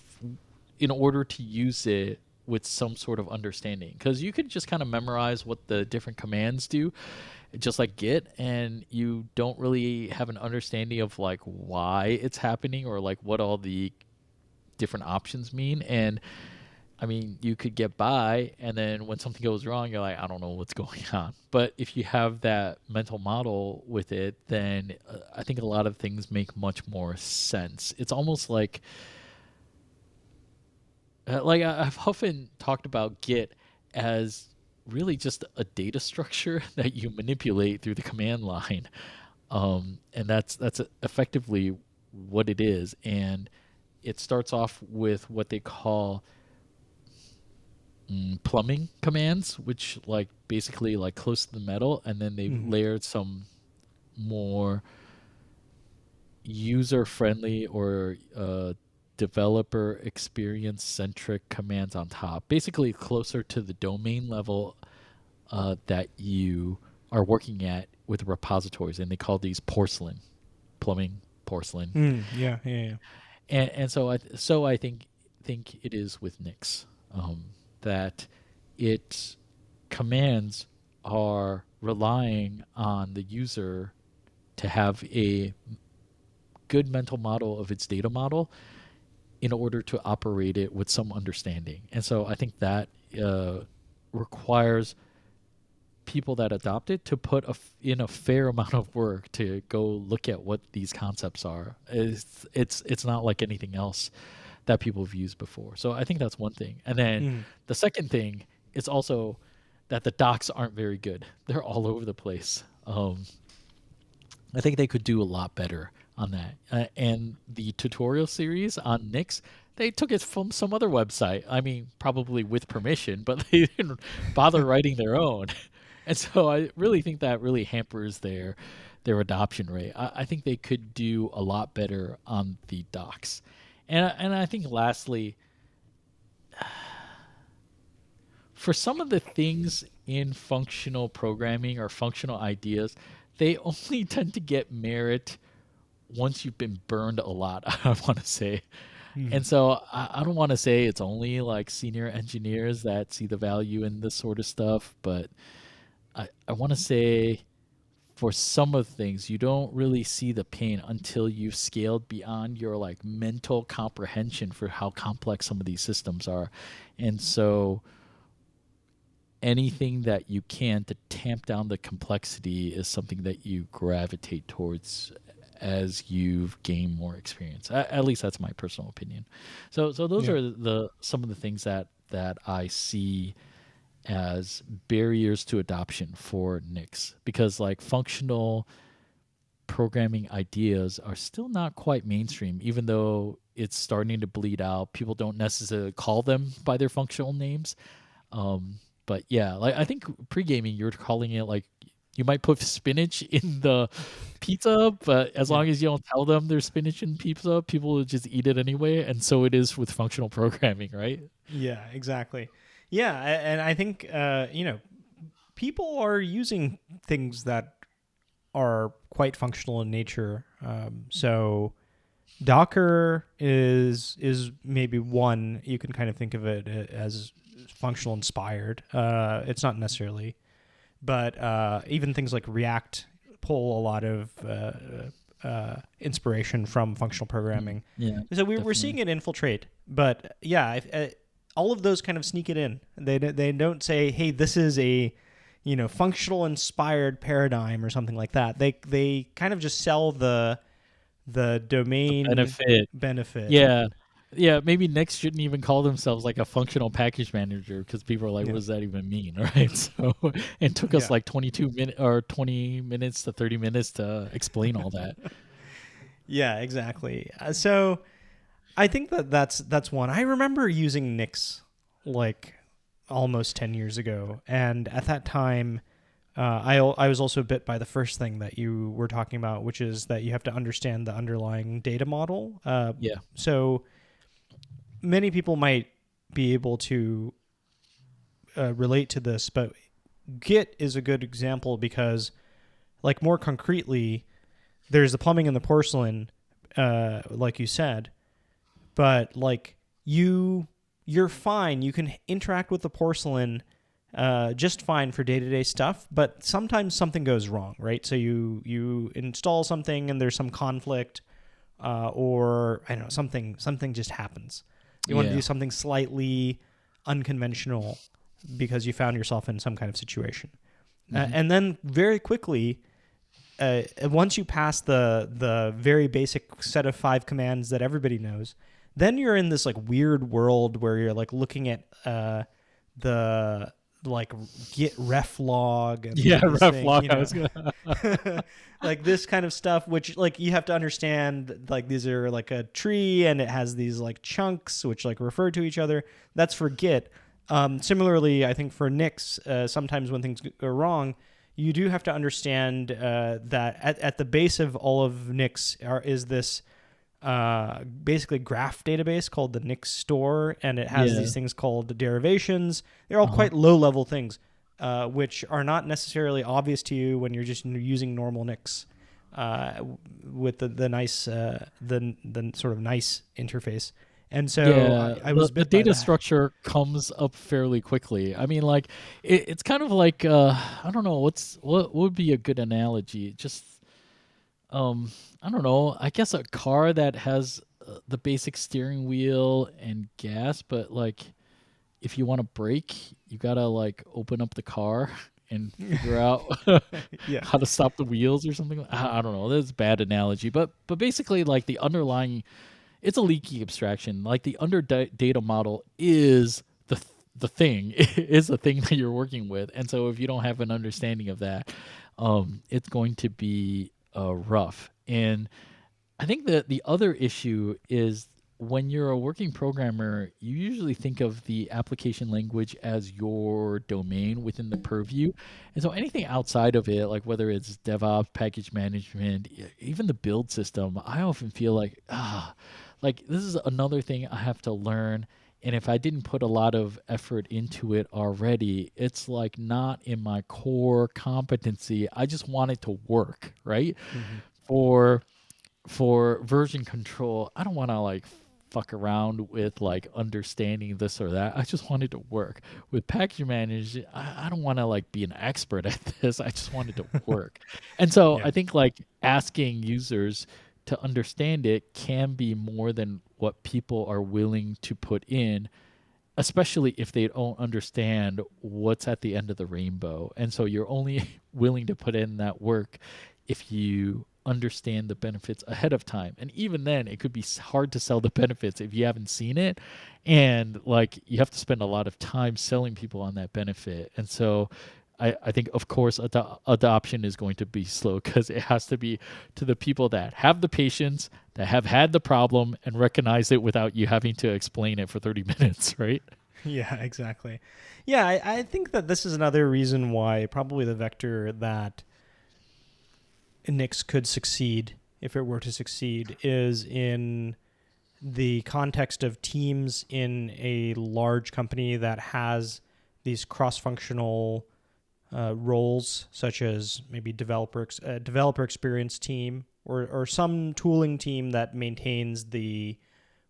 Speaker 1: in order to use it with some sort of understanding, because you could just kind of memorize what the different commands do, just like Git, and you don't really have an understanding of like why it's happening or like what all the different options mean. And I mean, you could get by, and then when something goes wrong, you're like, I don't know what's going on. But if you have that mental model with it, then I think a lot of things make much more sense. It's almost like I've often talked about Git as really just a data structure that you manipulate through the command line, and that's effectively what it is. And it starts off with what they call plumbing commands, which like basically like close to the metal, and then they've
Speaker 2: Mm-hmm.
Speaker 1: layered some more user friendly or developer experience centric commands on top, basically closer to the domain level that you are working at with repositories, and they call these porcelain, plumbing porcelain.
Speaker 2: Yeah, yeah, yeah.
Speaker 1: And so I think it is with Nix, that its commands are relying on the user to have a good mental model of its data model in order to operate it with some understanding. And so I think that requires people that adopt it to put in a fair amount of work to go look at what these concepts are. It's not like anything else that people have used before. So I think that's one thing. And then
Speaker 2: Mm.
Speaker 1: the second thing is also that the docs aren't very good. They're all over the place. I think they could do a lot better on that. And the tutorial series on Nix, they took it from some other website. I mean, probably with permission, but they didn't bother writing their own. And so I really think that really hampers their adoption rate. I think they could do a lot better on the docs. And I think lastly, for some of the things in functional programming or functional ideas, they only tend to get merit once you've been burned a lot, I want to say.
Speaker 2: Mm.
Speaker 1: And so I don't want to say it's only like senior engineers that see the value in this sort of stuff, but I want to say for some of the things, you don't really see the pain until you've scaled beyond your like mental comprehension for how complex some of these systems are. And so anything that you can to tamp down the complexity is something that you gravitate towards as you've gained more experience. At least that's my personal opinion. So those
Speaker 2: Yeah.
Speaker 1: are the some of the things that I see as barriers to adoption for Nix, because like functional programming ideas are still not quite mainstream, even though it's starting to bleed out. People don't necessarily call them by their functional names. But yeah, like I think pre-gaming, you're calling it like you might put spinach in the pizza, but as
Speaker 2: Yeah.
Speaker 1: long as you don't tell them there's spinach in pizza, people will just eat it anyway. And so it is with functional programming, right?
Speaker 2: Yeah, exactly. Yeah, and I think people are using things that are quite functional in nature. So Docker is maybe one. You can kind of think of it as functional inspired. It's not necessarily, but even things like React pull a lot of inspiration from functional programming.
Speaker 1: Yeah.
Speaker 2: So we're
Speaker 1: Definitely.
Speaker 2: seeing it infiltrate. But yeah, all of those kind of sneak it in. They don't say, hey, this is a functional inspired paradigm or something like that. They kind of just sell the domain benefit.
Speaker 1: Yeah. Yeah, maybe Nix shouldn't even call themselves like a functional package manager because people are like,
Speaker 2: Yeah.
Speaker 1: what does that even mean? Right. So it took us
Speaker 2: Yeah.
Speaker 1: like 22 minutes or 20 minutes to 30 minutes to explain all that.
Speaker 2: Yeah, exactly. So I think that's one. I remember using Nix like almost 10 years ago. And at that time, I was also bit by the first thing that you were talking about, which is that you have to understand the underlying data model.
Speaker 1: Yeah.
Speaker 2: So many people might be able to relate to this, but Git is a good example because, like, more concretely, there's the plumbing and the porcelain, like you said, but like you're fine. You can interact with the porcelain just fine for day-to-day stuff, but sometimes something goes wrong, right? So you install something and there's some conflict, or I don't know, something just happens. You want to
Speaker 1: Yeah.
Speaker 2: do something slightly unconventional because you found yourself in some kind of situation. And then very quickly, once you pass the very basic set of 5 commands that everybody knows, then you're in this like weird world where you're like looking at the like Git ref log and
Speaker 1: Yeah,
Speaker 2: this
Speaker 1: ref
Speaker 2: thing,
Speaker 1: log. I was gonna.
Speaker 2: like this kind of stuff, which like you have to understand, like these are like a tree and it has these like chunks which like refer to each other. That's for Git. Similarly, I think for Nix, sometimes when things go wrong, you do have to understand that at the base of all of Nix is this basically graph database called the Nix store, and it has
Speaker 1: Yeah.
Speaker 2: these things called derivations. They're all
Speaker 1: Uh-huh.
Speaker 2: quite low level things, which are not necessarily obvious to you when you're just using normal Nix with the nice the sort of nice interface. And so
Speaker 1: Yeah,
Speaker 2: I was
Speaker 1: the
Speaker 2: bit by
Speaker 1: data
Speaker 2: that.
Speaker 1: structure comes up fairly quickly. I mean, like it's kind of like I don't know what would be a good analogy. Just I don't know. I guess a car that has the basic steering wheel and gas, but like if you want to brake, you gotta like open up the car and figure out
Speaker 2: Yeah.
Speaker 1: how to stop the wheels or something. I don't know. That's a bad analogy, but basically like the underlying, it's a leaky abstraction. Like the data model is the thing is the thing that you're working with, and so if you don't have an understanding of that, it's going to be rough. And I think that the other issue is when you're a working programmer, you usually think of the application language as your domain within the purview. And so anything outside of it, like whether it's DevOps, package management, even the build system, I often feel like this is another thing I have to learn. And if I didn't put a lot of effort into it already, it's like not in my core competency. I just want it to work, right?
Speaker 2: Mm-hmm.
Speaker 1: For version control, I don't want to like fuck around with like understanding this or that. I just want it to work. With package manage, I don't want to like be an expert at this. I just want it to work. And so
Speaker 2: Yeah.
Speaker 1: I think like asking users to understand it can be more than what people are willing to put in, especially if they don't understand what's at the end of the rainbow. And so you're only willing to put in that work if you understand the benefits ahead of time. And even then, it could be hard to sell the benefits if you haven't seen it. And like you have to spend a lot of time selling people on that benefit. And so I think, of course, adoption is going to be slow because it has to be to the people that have the patience, that have had the problem and recognize it without you having to explain it for 30 minutes, right?
Speaker 2: Yeah, exactly. Yeah, I think that this is another reason why probably the vector that Nix could succeed, if it were to succeed, is in the context of teams in a large company that has these cross-functional roles, such as maybe developer experience team, or some tooling team that maintains the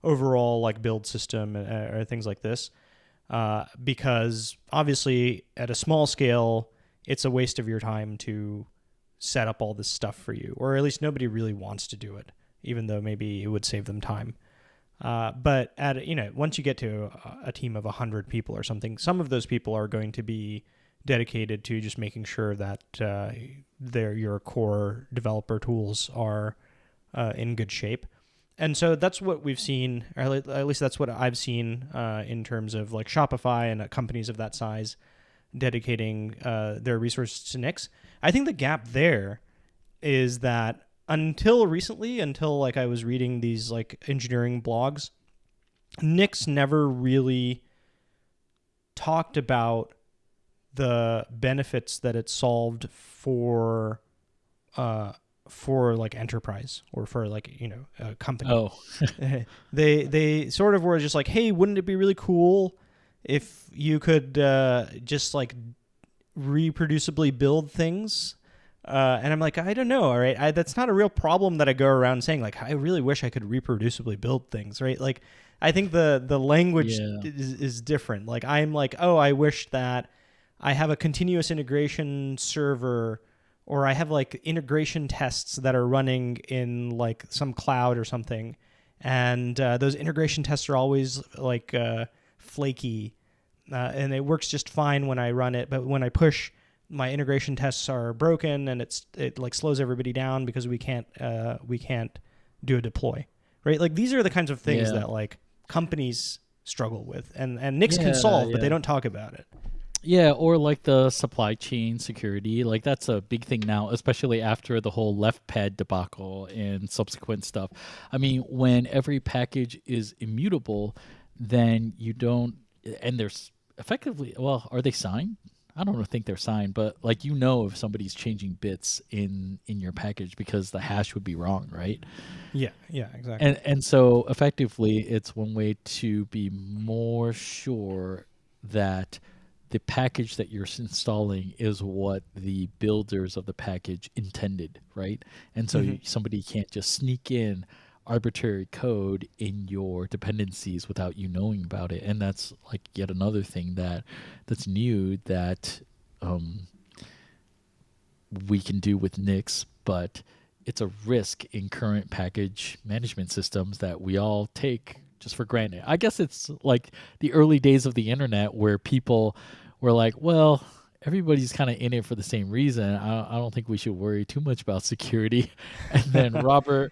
Speaker 2: overall like build system, or things like this. Because obviously at a small scale, it's a waste of your time to set up all this stuff for you, or at least nobody really wants to do it, even though maybe it would save them time. But once you get to a team of 100 people or something, some of those people are going to be dedicated to just making sure that your core developer tools are in good shape. And so that's what we've seen, or at least that's what I've seen in terms of like Shopify and companies of that size dedicating their resources to Nix. I think the gap there is that until recently, until like I was reading these like engineering blogs, Nix never really talked about the benefits that it solved for like enterprise, or for like a company.
Speaker 1: Oh,
Speaker 2: they sort of were just like, hey, wouldn't it be really cool if you could just like reproducibly build things? And I'm like, I don't know, all right? That's not a real problem that I go around saying, like, I really wish I could reproducibly build things, right? Like, I think the language is different. Like, I'm like, oh, I wish that I have a continuous integration server, or I have like integration tests that are running in like some cloud or something. And those integration tests are always like flaky, and it works just fine when I run it. But when I push, my integration tests are broken, and it like slows everybody down because we can't do a deploy, right? Like, these are the kinds of things that like companies struggle with, and Nix can solve, but they don't talk about it.
Speaker 1: Yeah, or like the supply chain security. Like, that's a big thing now, especially after the whole left pad debacle and subsequent stuff. I mean, when every package is immutable, then you don't, and there's effectively, well, are they signed? I don't think they're signed, but like, if somebody's changing bits in your package, because the hash would be wrong, right?
Speaker 2: Yeah, exactly.
Speaker 1: And so effectively, it's one way to be more sure that the package that you're installing is what the builders of the package intended, right? And so somebody can't just sneak in arbitrary code in your dependencies without you knowing about it. And that's like yet another thing that's new that we can do with Nix, but it's a risk in current package management systems that we all take just for granted. I guess it's like the early days of the internet, where people were like, well, everybody's kind of in it for the same reason. I don't think we should worry too much about security. And then Robert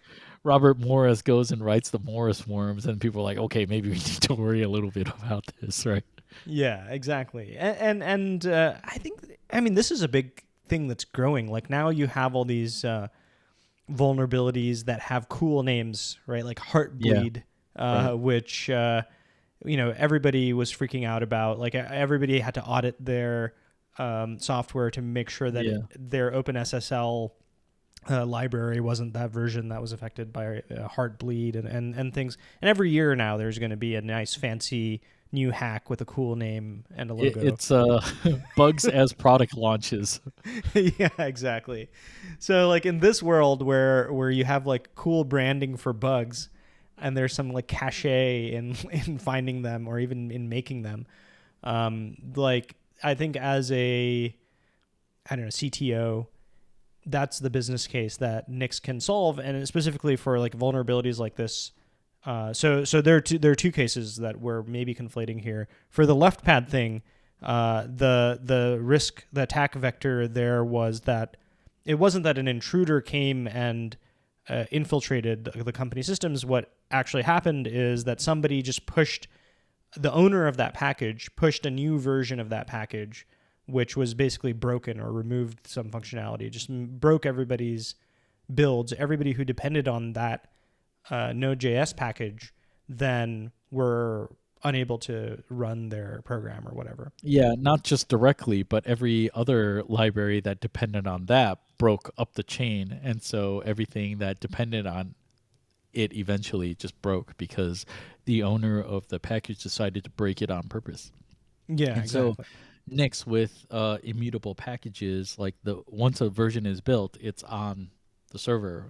Speaker 1: Morris goes and writes the Morris worms, and people are like, okay, maybe we need to worry a little bit about this, right?
Speaker 2: Yeah, exactly. And I think, I mean, this is a big thing that's growing. Like, now you have all these vulnerabilities that have cool names, right? Like Heartbleed,
Speaker 1: right.
Speaker 2: which everybody was freaking out about. Like, everybody had to audit their software to make sure that their OpenSSL library wasn't that version that was affected by Heartbleed and things. And every year now, there's going to be a nice fancy new hack with a cool name and a logo.
Speaker 1: It's bugs as product launches.
Speaker 2: Yeah, exactly. So like, in this world where you have like cool branding for bugs, and there's some like cachet in finding them, or even in making them, like, I think as a CTO, that's the business case that Nix can solve, and specifically for like vulnerabilities like this. So there are two cases that we're maybe conflating here. For the left pad thing, the risk, the attack vector there was that it wasn't that an intruder came and infiltrated the company systems. What actually happened is that somebody just the owner of that package pushed a new version of that package, which was basically broken or removed some functionality. It just broke everybody's builds. Everybody who depended on that Node.js package then were unable to run their program or whatever.
Speaker 1: Yeah, not just directly, but every other library that depended on that broke up the chain. And so everything that depended on it eventually just broke, because the owner of the package decided to break it on purpose.
Speaker 2: Yeah,
Speaker 1: And
Speaker 2: exactly.
Speaker 1: so Nix with immutable packages, like the once a version is built, it's on the server,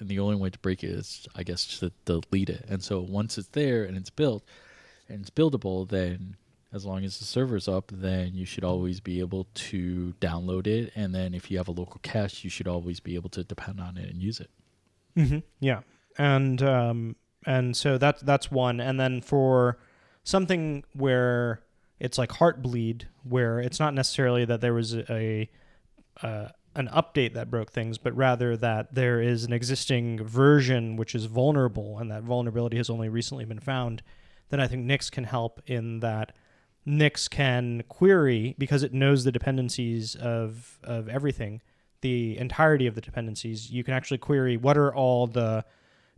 Speaker 1: and the only way to break it is, I guess, to delete it. And so once it's there and it's built and it's buildable, then as long as the server's up, then you should always be able to download it. And then if you have a local cache, you should always be able to depend on it and use it.
Speaker 2: Yeah, and so that's one. And then for something where it's like Heartbleed, where it's not necessarily that there was an update that broke things, but rather that there is an existing version which is vulnerable, and that vulnerability has only recently been found, then I think Nix can help in that. Nix can query, because it knows the dependencies of everything, the entirety of the dependencies. You can actually query what are all the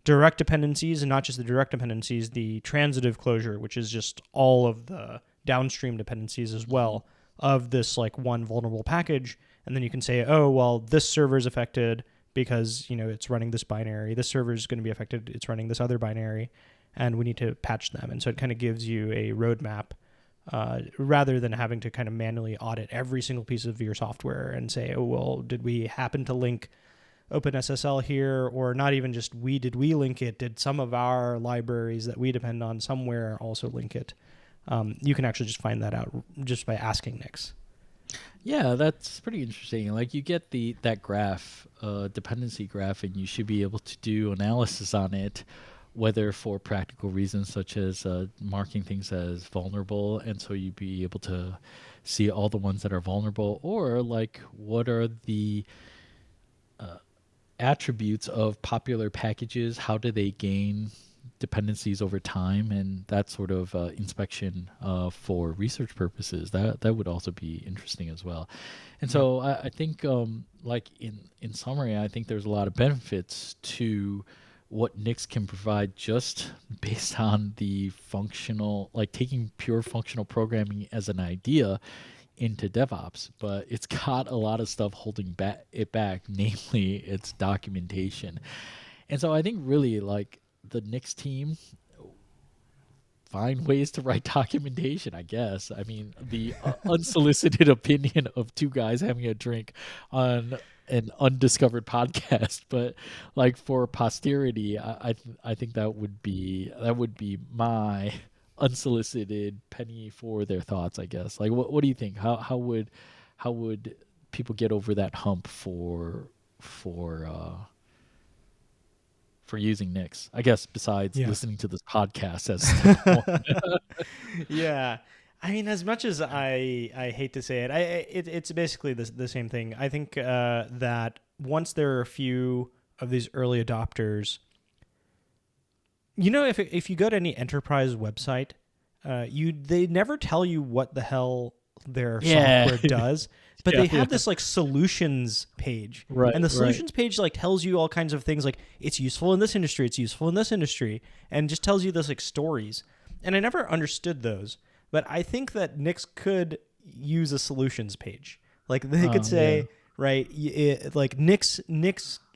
Speaker 2: direct dependencies, and not just the direct dependencies, the transitive closure, which is just all of the downstream dependencies as well of this like one vulnerable package. And then you can say, oh, well, this server is affected because, it's running this binary. This server is going to be affected. It's running this other binary, and we need to patch them. And so it kind of gives you a roadmap rather than having to kind of manually audit every single piece of your software and say, oh, well, did we happen to link OpenSSL here? Or not even just did we link it? Did some of our libraries that we depend on somewhere also link it? You can actually just find that out just by asking Nix.
Speaker 1: Yeah, that's pretty interesting. Like you get that graph, dependency graph, and you should be able to do analysis on it, whether for practical reasons such as marking things as vulnerable, and so you'd be able to see all the ones that are vulnerable, or like what are the attributes of popular packages, how do they gain dependencies over time, and that sort of inspection for research purposes. That would also be interesting as well. And so I think like in summary, I think there's a lot of benefits to what Nix can provide just based on the functional, like taking pure functional programming as an idea into DevOps, but it's got a lot of stuff holding it back, namely its documentation. And so I think really like the Nix team find ways to write documentation, I guess. I mean, the unsolicited opinion of two guys having a drink on an undiscovered podcast, but like for posterity, I think that would be my unsolicited penny for their thoughts, I guess. Like what do you think? How would people get over that hump for using Nix, I guess, besides listening to this podcast as step one?
Speaker 2: Yeah. I mean, as much as I hate to say it, it's basically the same thing. I think that once there are a few of these early adopters, if you go to any enterprise website, they never tell you what the hell their software does, but they have this like solutions page,
Speaker 1: right?
Speaker 2: And the solutions page like tells you all kinds of things, like it's useful in this industry, it's useful in this industry, and just tells you this like stories. And I never understood those. But I think that Nix could use a solutions page. Like they could say, right, like Nix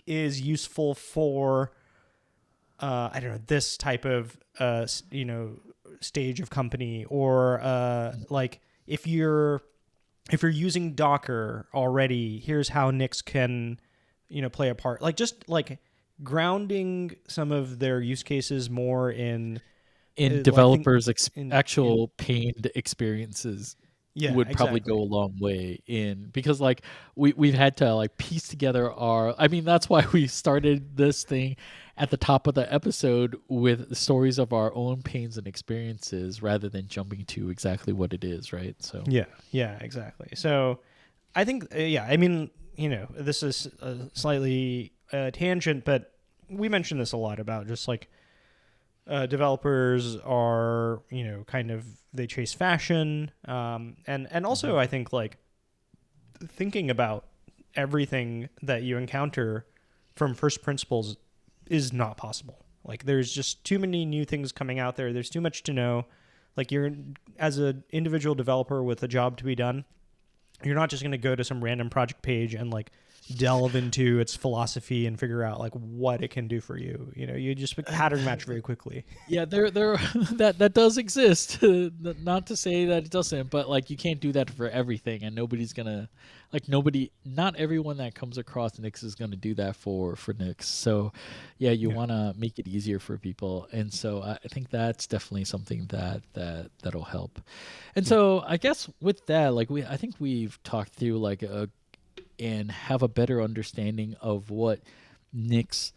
Speaker 2: is useful for, I don't know, this type of, stage of company, or like if you're using Docker already, here's how Nix can, play a part. Like just like grounding some of their use cases more in
Speaker 1: developers' actual pained experiences would probably go a long way in, because like we've had to like piece together that's why we started this thing at the top of the episode with stories of our own pains and experiences rather than jumping to exactly what it is, right? So
Speaker 2: yeah, exactly. So I think I mean, this is a slightly tangent, but we mentioned this a lot about just like developers are, kind of, they chase fashion. And also I think like thinking about everything that you encounter from first principles is not possible. Like there's just too many new things coming out there. There's too much to know. Like you're, as an individual developer with a job to be done, you're not just going to go to some random project page and like delve into its philosophy and figure out like what it can do for you. You just pattern match very quickly.
Speaker 1: Yeah, there that does exist. Not to say that it doesn't, but like you can't do that for everything, and nobody's gonna not everyone that comes across Nix is gonna do that for Nix. So, yeah, you
Speaker 2: Yeah.
Speaker 1: want to make it easier for people, and so I think that's definitely something that'll help. And
Speaker 2: Hmm.
Speaker 1: so I guess with that, like I think we've talked through like and have a better understanding of what Nix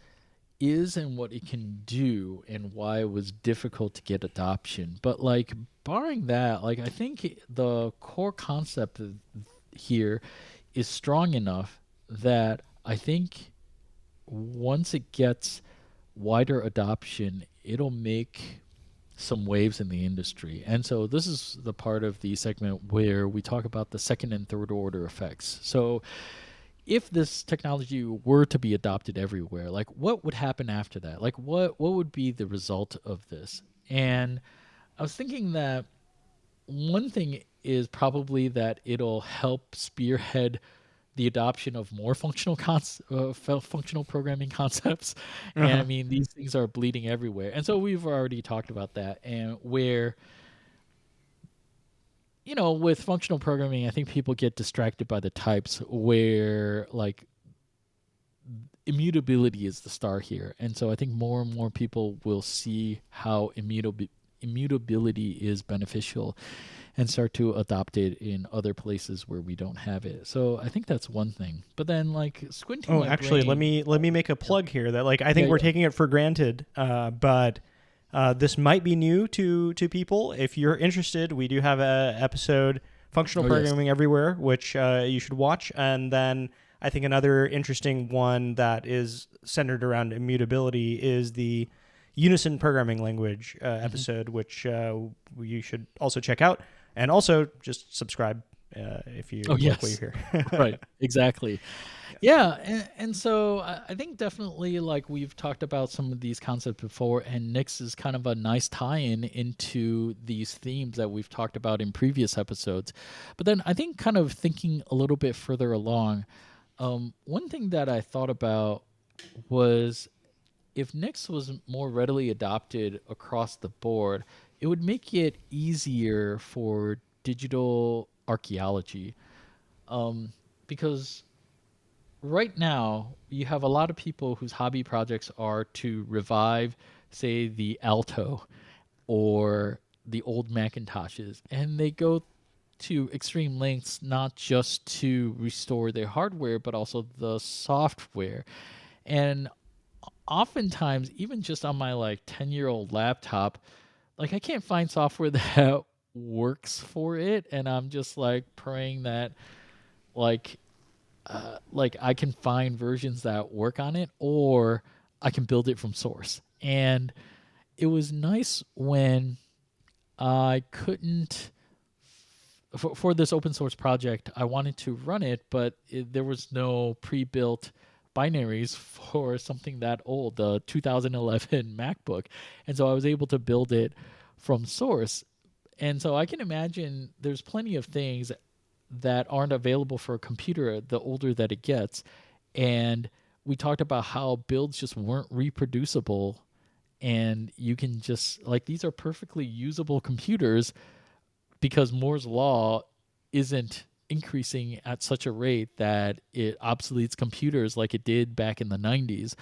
Speaker 1: is and what it can do and why it was difficult to get adoption. But like barring that, like I think the core concept here is strong enough that I think once it gets wider adoption, it'll make some waves in the industry. And so this is the part of the segment where we talk about the second and third order effects. So if this technology were to be adopted everywhere, like what would happen after that? Like what would be the result of this? And I was thinking that one thing is probably that it'll help spearhead the adoption of more functional programming concepts. And I
Speaker 2: Uh-huh.
Speaker 1: mean, these things are bleeding everywhere. And so we've already talked about that. And where, with functional programming, I think people get distracted by the types where like immutability is the star here. And so I think more and more people will see how immutability is beneficial and start to adopt it in other places where we don't have it. So I think that's one thing. But then like squinting
Speaker 2: Oh,
Speaker 1: my
Speaker 2: actually, let
Speaker 1: brain.
Speaker 2: me let me make a
Speaker 1: Yeah,
Speaker 2: plug here that like I
Speaker 1: yeah,
Speaker 2: think we're
Speaker 1: yeah.
Speaker 2: taking it for granted, but this might be new to people. If you're interested, we do have a episode functional
Speaker 1: Oh yes.
Speaker 2: programming everywhere, which you should watch, and then I think another interesting one that is centered around immutability is the unison programming language
Speaker 1: Hmm.
Speaker 2: episode, which you should also check out, and also just subscribe if you
Speaker 1: Oh
Speaker 2: like what you
Speaker 1: yes.
Speaker 2: hear.
Speaker 1: Right. Exactly. Yeah, and so I think definitely like we've talked about some of these concepts before, and Nix is kind of a nice tie-in into these themes that we've talked about in previous episodes. But then I think kind of thinking a little bit further along, one thing that I thought about was if Nix was more readily adopted across the board, it would make it easier for digital archaeology, because right now you have a lot of people whose hobby projects are to revive, say, the Alto or the old Macintoshes, and they go to extreme lengths not just to restore their hardware but also the software. And oftentimes, even just on my like 10-year-old laptop, like I can't find software that works for it, and I'm just like praying that like like I can find versions that work on it, or I can build it from source. And it was nice when I couldn't for this open source project. I wanted to run it, but there was no pre-built binaries for something that old, the 2011 MacBook, and so I was able to build it from source. And so I can imagine there's plenty of things that aren't available for a computer the older that it gets. And we talked about how builds just weren't reproducible, and you can just like these are perfectly usable computers because Moore's law isn't increasing at such a rate that it obsoletes computers like it did back in the 90s.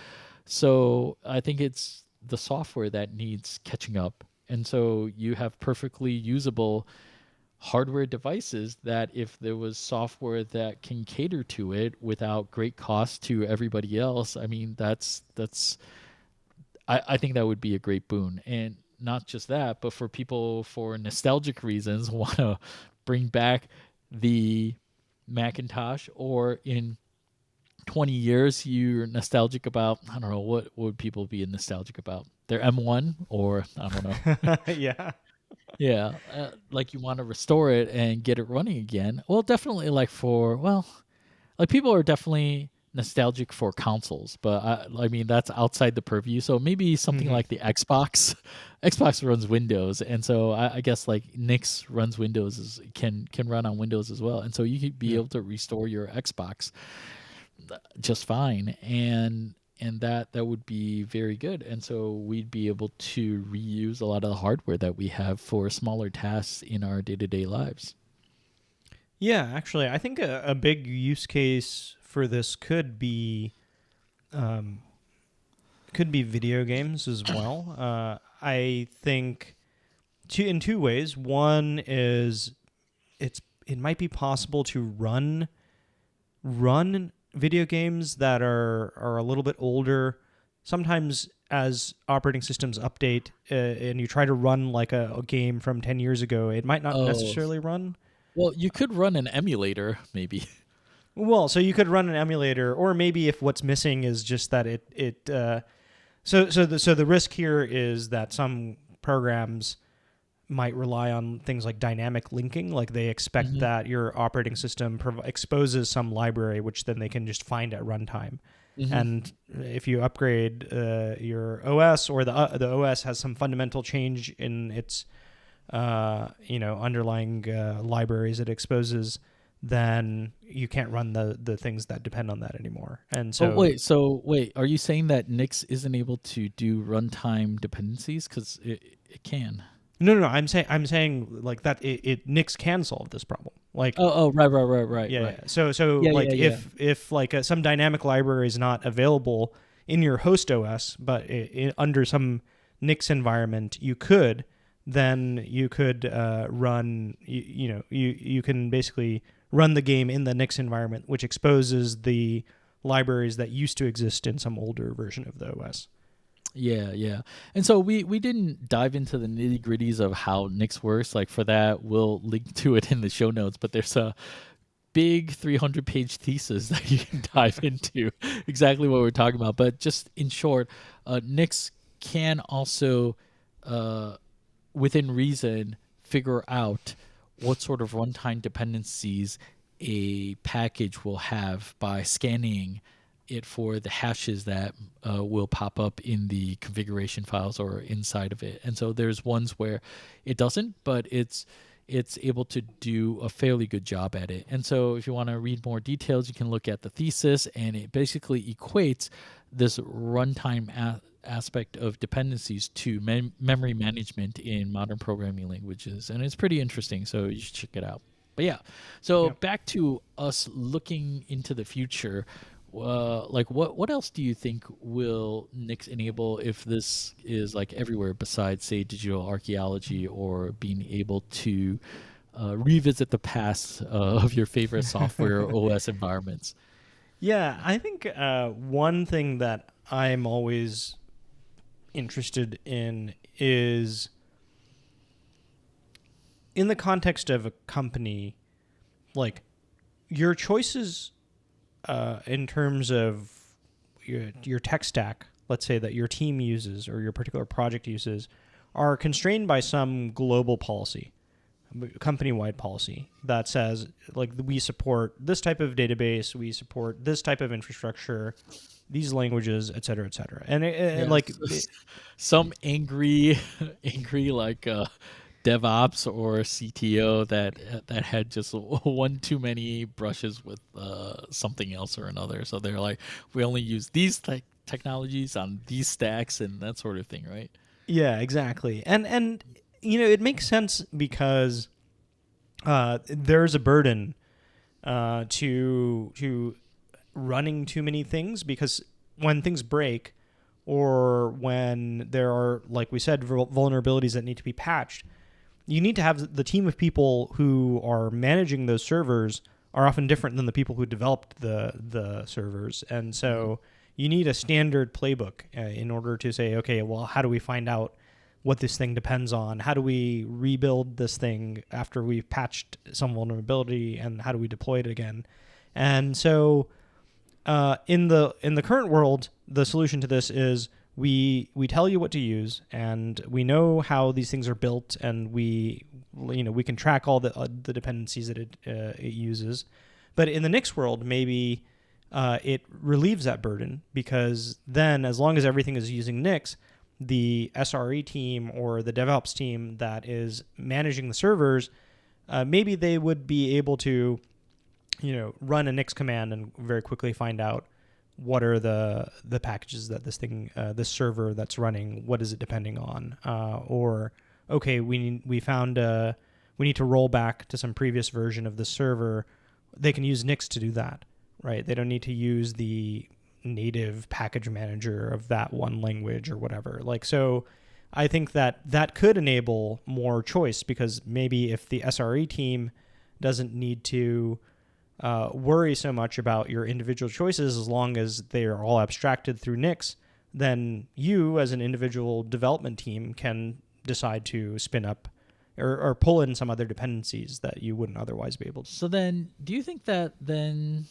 Speaker 1: So I think it's the software that needs catching up. And so you have perfectly usable hardware devices that if there was software that can cater to it without great cost to everybody else, I mean I think that would be a great boon. And not just that, but for people for nostalgic reasons want to bring back the Macintosh, or in 20 years you're nostalgic about, I don't know, what would people be nostalgic about? Their M1, or I don't know.
Speaker 2: Yeah.
Speaker 1: Yeah, like you want to restore it and get it running again. Well, definitely like like people are definitely nostalgic for consoles, but I mean that's outside the purview. So maybe something
Speaker 2: Hmm.
Speaker 1: like the Xbox. Xbox runs Windows, and so I guess like Nix runs Windows can run on Windows as well, and so you could be
Speaker 2: Yeah.
Speaker 1: able to restore your Xbox. just fine, and that would be very good. And so we'd be able to reuse a lot of the hardware that we have for smaller tasks in our day-to-day lives.
Speaker 2: Yeah, actually, I think a big use case for this um, could be video games as well. I think in two ways. One is it might be possible to run video games that are a little bit older. Sometimes as operating systems update and you try to run like a game from 10 years ago, it might not
Speaker 1: Oh,
Speaker 2: necessarily run.
Speaker 1: well, you could run an emulator, maybe.
Speaker 2: Well, so you could run an emulator, or maybe if what's missing is just that so the risk here is that some programs might rely on things like dynamic linking, like they expect
Speaker 1: Hmm.
Speaker 2: that your operating system exposes some library, which then they can just find at runtime.
Speaker 1: Hmm.
Speaker 2: And if you upgrade your OS, or the OS has some fundamental change in its underlying libraries it exposes, then you can't run the things that depend on that anymore. And
Speaker 1: But
Speaker 2: so
Speaker 1: wait, are you saying that Nix isn't able to do runtime dependencies? Because it can.
Speaker 2: no, I'm saying like that it Nix can solve this problem. Like
Speaker 1: Oh, right,
Speaker 2: yeah,
Speaker 1: right.
Speaker 2: yeah. So
Speaker 1: Yeah,
Speaker 2: like
Speaker 1: yeah, yeah.
Speaker 2: if like some dynamic library is not available in your host OS, but under some Nix environment, then you could run you can basically run the game in the Nix environment, which exposes the libraries that used to exist in some older version of the OS.
Speaker 1: Yeah, yeah. And so we didn't dive into the nitty gritties of how Nix works. Like for that, we'll link to it in the show notes. But there's a big 300-page thesis that you can dive into exactly what we're talking about. But just in short, Nix can also, uh, within reason, figure out what sort of runtime dependencies a package will have by scanning it for the hashes that will pop up in the configuration files or inside of it. And so there's ones where it doesn't, but it's able to do a fairly good job at it. And so if you want to read more details, you can look at the thesis, and it basically equates this runtime aspect of dependencies to memory management in modern programming languages. And it's pretty interesting, so you should check it out. But yeah, so
Speaker 2: Yeah.
Speaker 1: back to us looking into the future. Like what else do you think will Nix enable if this is like everywhere besides say digital archaeology or being able to revisit the past of your favorite software OS environments?
Speaker 2: Yeah, I think one thing that I'm always interested in is in the context of a company, like your choices in terms of your tech stack, let's say that your team uses or your particular project uses, are constrained by some global policy, company-wide policy that says like we support this type of database, we support this type of infrastructure, these languages, et cetera, et cetera. And
Speaker 1: Some angry angry like DevOps or CTO that had just one too many brushes with something else or another. So they're like, we only use these technologies on these stacks and that sort of thing, right?
Speaker 2: yeah, exactly. And it makes sense because there's a burden to running too many things, because when things break or when there are, like we said, vulnerabilities that need to be patched, you need to have the team of people who are managing those servers are often different than the people who developed the servers. And so you need a standard playbook in order to say, okay, well, how do we find out what this thing depends on? How do we rebuild this thing after we've patched some vulnerability, and how do we deploy it again? And so in the current world, the solution to this is we tell you what to use, and we know how these things are built, and we can track all the dependencies that it uses. But in the Nix world, maybe it relieves that burden, because then as long as everything is using Nix, the SRE team or the DevOps team that is managing the servers, maybe they would be able to run a Nix command and very quickly find out what are the packages that this server that's running, what is it depending on, or okay, we found we need to roll back to some previous version of the server. They can use Nix to do that, right? They don't need to use the native package manager of that one language or whatever. So I think that could enable more choice, because maybe if the SRE team doesn't need to worry so much about your individual choices, as long as they are all abstracted through Nix, then you as an individual development team can decide to spin up or pull in some other dependencies that you wouldn't otherwise be able to.
Speaker 1: So then, do you think that then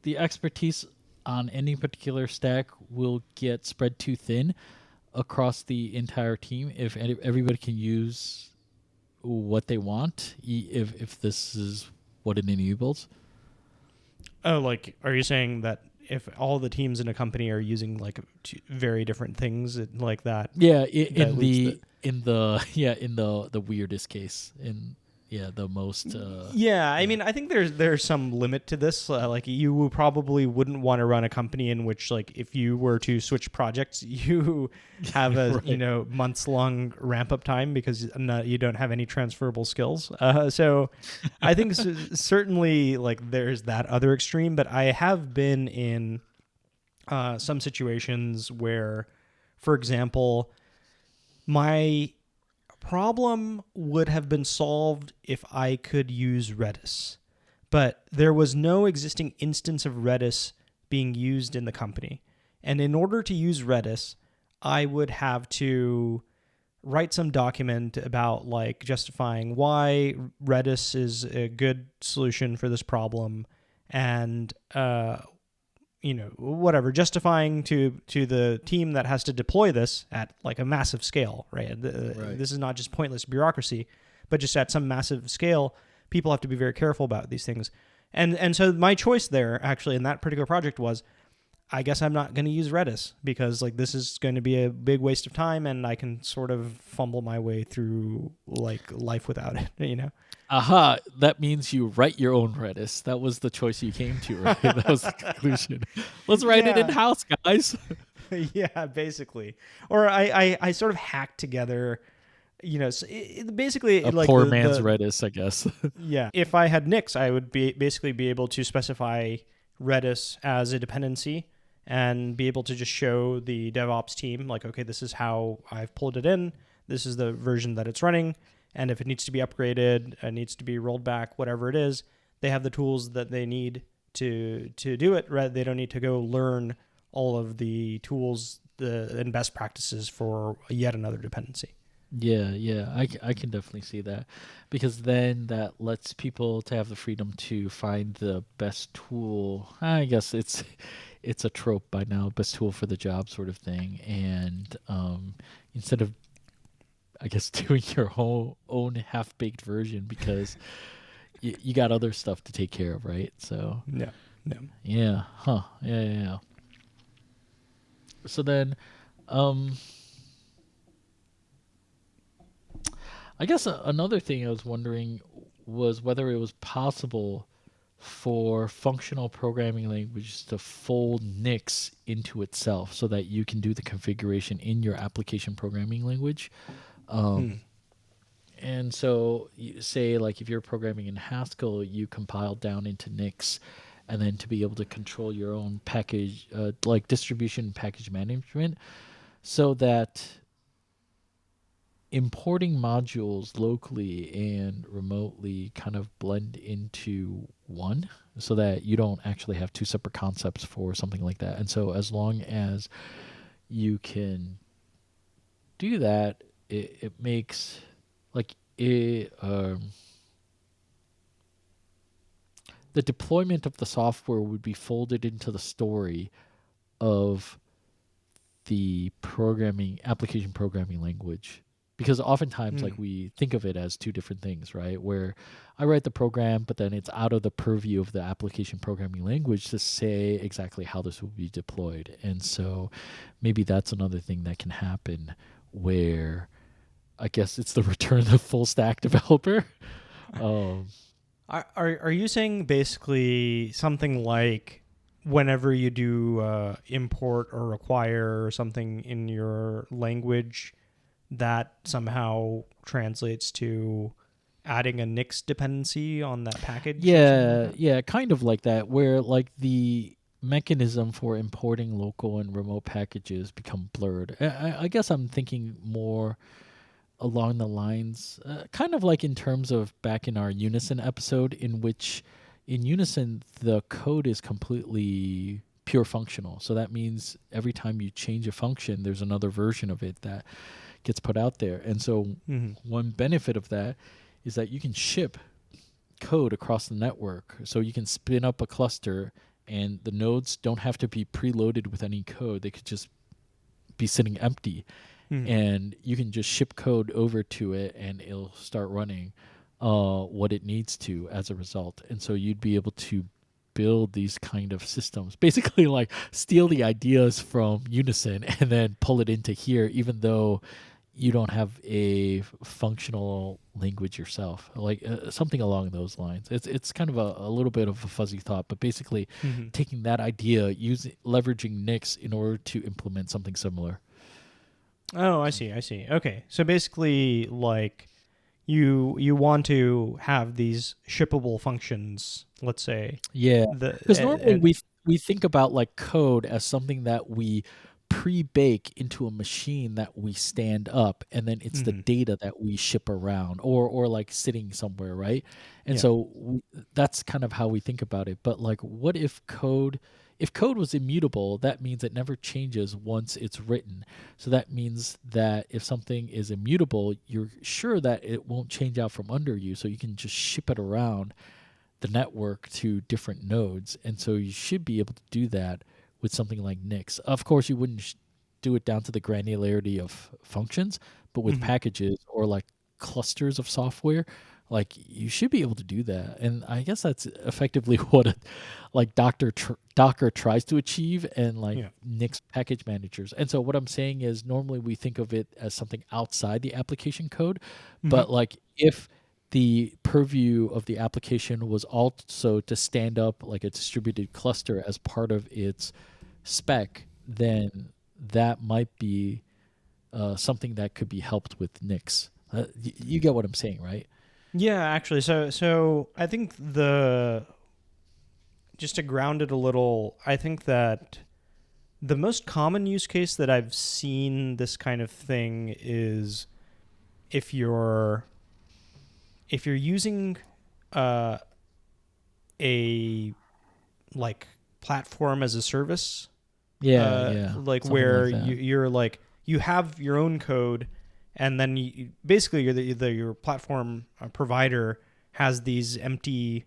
Speaker 1: the expertise on any particular stack will get spread too thin across the entire team if everybody can use what they want, if this is what it enables?
Speaker 2: Oh, are you saying that if all the teams in a company are using very different things like that?
Speaker 1: Yeah, in the weirdest case, the most.
Speaker 2: I mean, I think there's some limit to this. You probably wouldn't want to run a company in which, if you were to switch projects, you have a
Speaker 1: right.
Speaker 2: months long ramp up time because you don't have any transferable skills. So I think certainly there's that other extreme. But I have been in some situations where, for example, my problem would have been solved if I could use Redis, but there was no existing instance of Redis being used in the company. And in order to use Redis, I would have to write some document about justifying why Redis is a good solution for this problem, and whatever, justifying to the team that has to deploy this at a massive scale, right?
Speaker 1: Right.
Speaker 2: This is not just pointless bureaucracy, but just at some massive scale, people have to be very careful about these things. And so my choice there, actually, in that particular project was, I guess I'm not going to use Redis because this is going to be a big waste of time, and I can sort of fumble my way through life without it,
Speaker 1: Aha, that means you write your own Redis. That was the choice you came to, right? That was the conclusion. Let's write it in-house, guys.
Speaker 2: Yeah, basically. Or I sort of hacked together, basically
Speaker 1: a poor man's Redis, I guess.
Speaker 2: Yeah. If I had Nix, I would basically be able to specify Redis as a dependency and be able to just show the DevOps team, okay, this is how I've pulled it in. This is the version that it's running. And if it needs to be upgraded, it needs to be rolled back, whatever it is, they have the tools that they need to do it. Right? They don't need to go learn all of the tools and best practices for yet another dependency.
Speaker 1: Yeah, I can definitely see that, because then that lets people to have the freedom to find the best tool. I guess it's a trope by now, best tool for the job sort of thing, and instead of, I guess, doing your own half-baked version because you got other stuff to take care of, right? So
Speaker 2: Yeah.
Speaker 1: yeah, yeah. So then, I guess another thing I was wondering was whether it was possible for functional programming languages to fold Nix into itself so that you can do the configuration in your application programming language. And so, say, if you're programming in Haskell, you compile down into Nix, and then to be able to control your own package, distribution package management, so that importing modules locally and remotely kind of blend into one, so that you don't actually have two separate concepts for something like that. And so as long as you can do that, it makes the deployment of the software would be folded into the story of the application programming language, because oftentimes we think of it as two different things, right? Where I write the program, but then it's out of the purview of the application programming language to say exactly how this will be deployed. And so maybe that's another thing that can happen, where I guess it's the return of full stack developer.
Speaker 2: Are you saying basically something like whenever you do import or require something in your language, that somehow translates to adding a Nix dependency on that package or something like
Speaker 1: Yeah,
Speaker 2: that?
Speaker 1: yeah, kind of like that, where like the mechanism for importing local and remote packages become blurred. I guess I'm thinking more along the lines, kind of like in terms of back in our Unison episode, in which in Unison the code is completely pure functional. So that means every time you change a function, there's another version of it that gets put out there. And so
Speaker 2: Mm-hmm.
Speaker 1: one benefit of that is that you can ship code across the network. So you can spin up a cluster and the nodes don't have to be preloaded with any code. They could just be sitting empty
Speaker 2: Mm-hmm.
Speaker 1: and you can just ship code over to it and it'll start running what it needs to as a result. And so you'd be able to build these kind of systems, basically like steal the ideas from Unison and then pull it into here, even though you don't have a functional language yourself, like something along those lines. It's kind of a little bit of a fuzzy thought, but basically
Speaker 2: Mm-hmm.
Speaker 1: taking that idea, using leveraging Nix in order to implement something similar.
Speaker 2: Oh, I see. I see. Okay, so basically, like you want to have these shippable functions. Let's say
Speaker 1: Yeah,
Speaker 2: the
Speaker 1: because normally
Speaker 2: and
Speaker 1: we think about like code as something that we pre-bake into a machine that we stand up, and then it's the
Speaker 2: mm-hmm.
Speaker 1: data that we ship around, or like sitting somewhere, right? And
Speaker 2: Yeah.
Speaker 1: so that's kind of how we think about it. But like, what if code? If code was immutable, that means it never changes once it's written. So that means that if something is immutable, you're sure that it won't change out from under you, so you can just ship it around the network to different nodes. And so you should be able to do that with something like Nix. Of course, you wouldn't do it down to the granularity of functions, but with
Speaker 2: Mm-hmm.
Speaker 1: packages or like clusters of software, like you should be able to do that. And I guess that's effectively what like Docker tries to achieve, and like
Speaker 2: Yeah.
Speaker 1: Nix package managers. And so what I'm saying is normally we think of it as something outside the application code,
Speaker 2: Mm-hmm.
Speaker 1: but like if the purview of the application was also to stand up like a distributed cluster as part of its spec, then that might be something that could be helped with Nix. You get what I'm saying, right?
Speaker 2: Yeah, actually, so I think the just to ground it a little, I think that the most common use case that I've seen this kind of thing is if you're using uh, a like platform as a service,
Speaker 1: Yeah, yeah,
Speaker 2: like
Speaker 1: something
Speaker 2: where
Speaker 1: like that.
Speaker 2: you're like you have your own code, and then basically you're your platform provider has these empty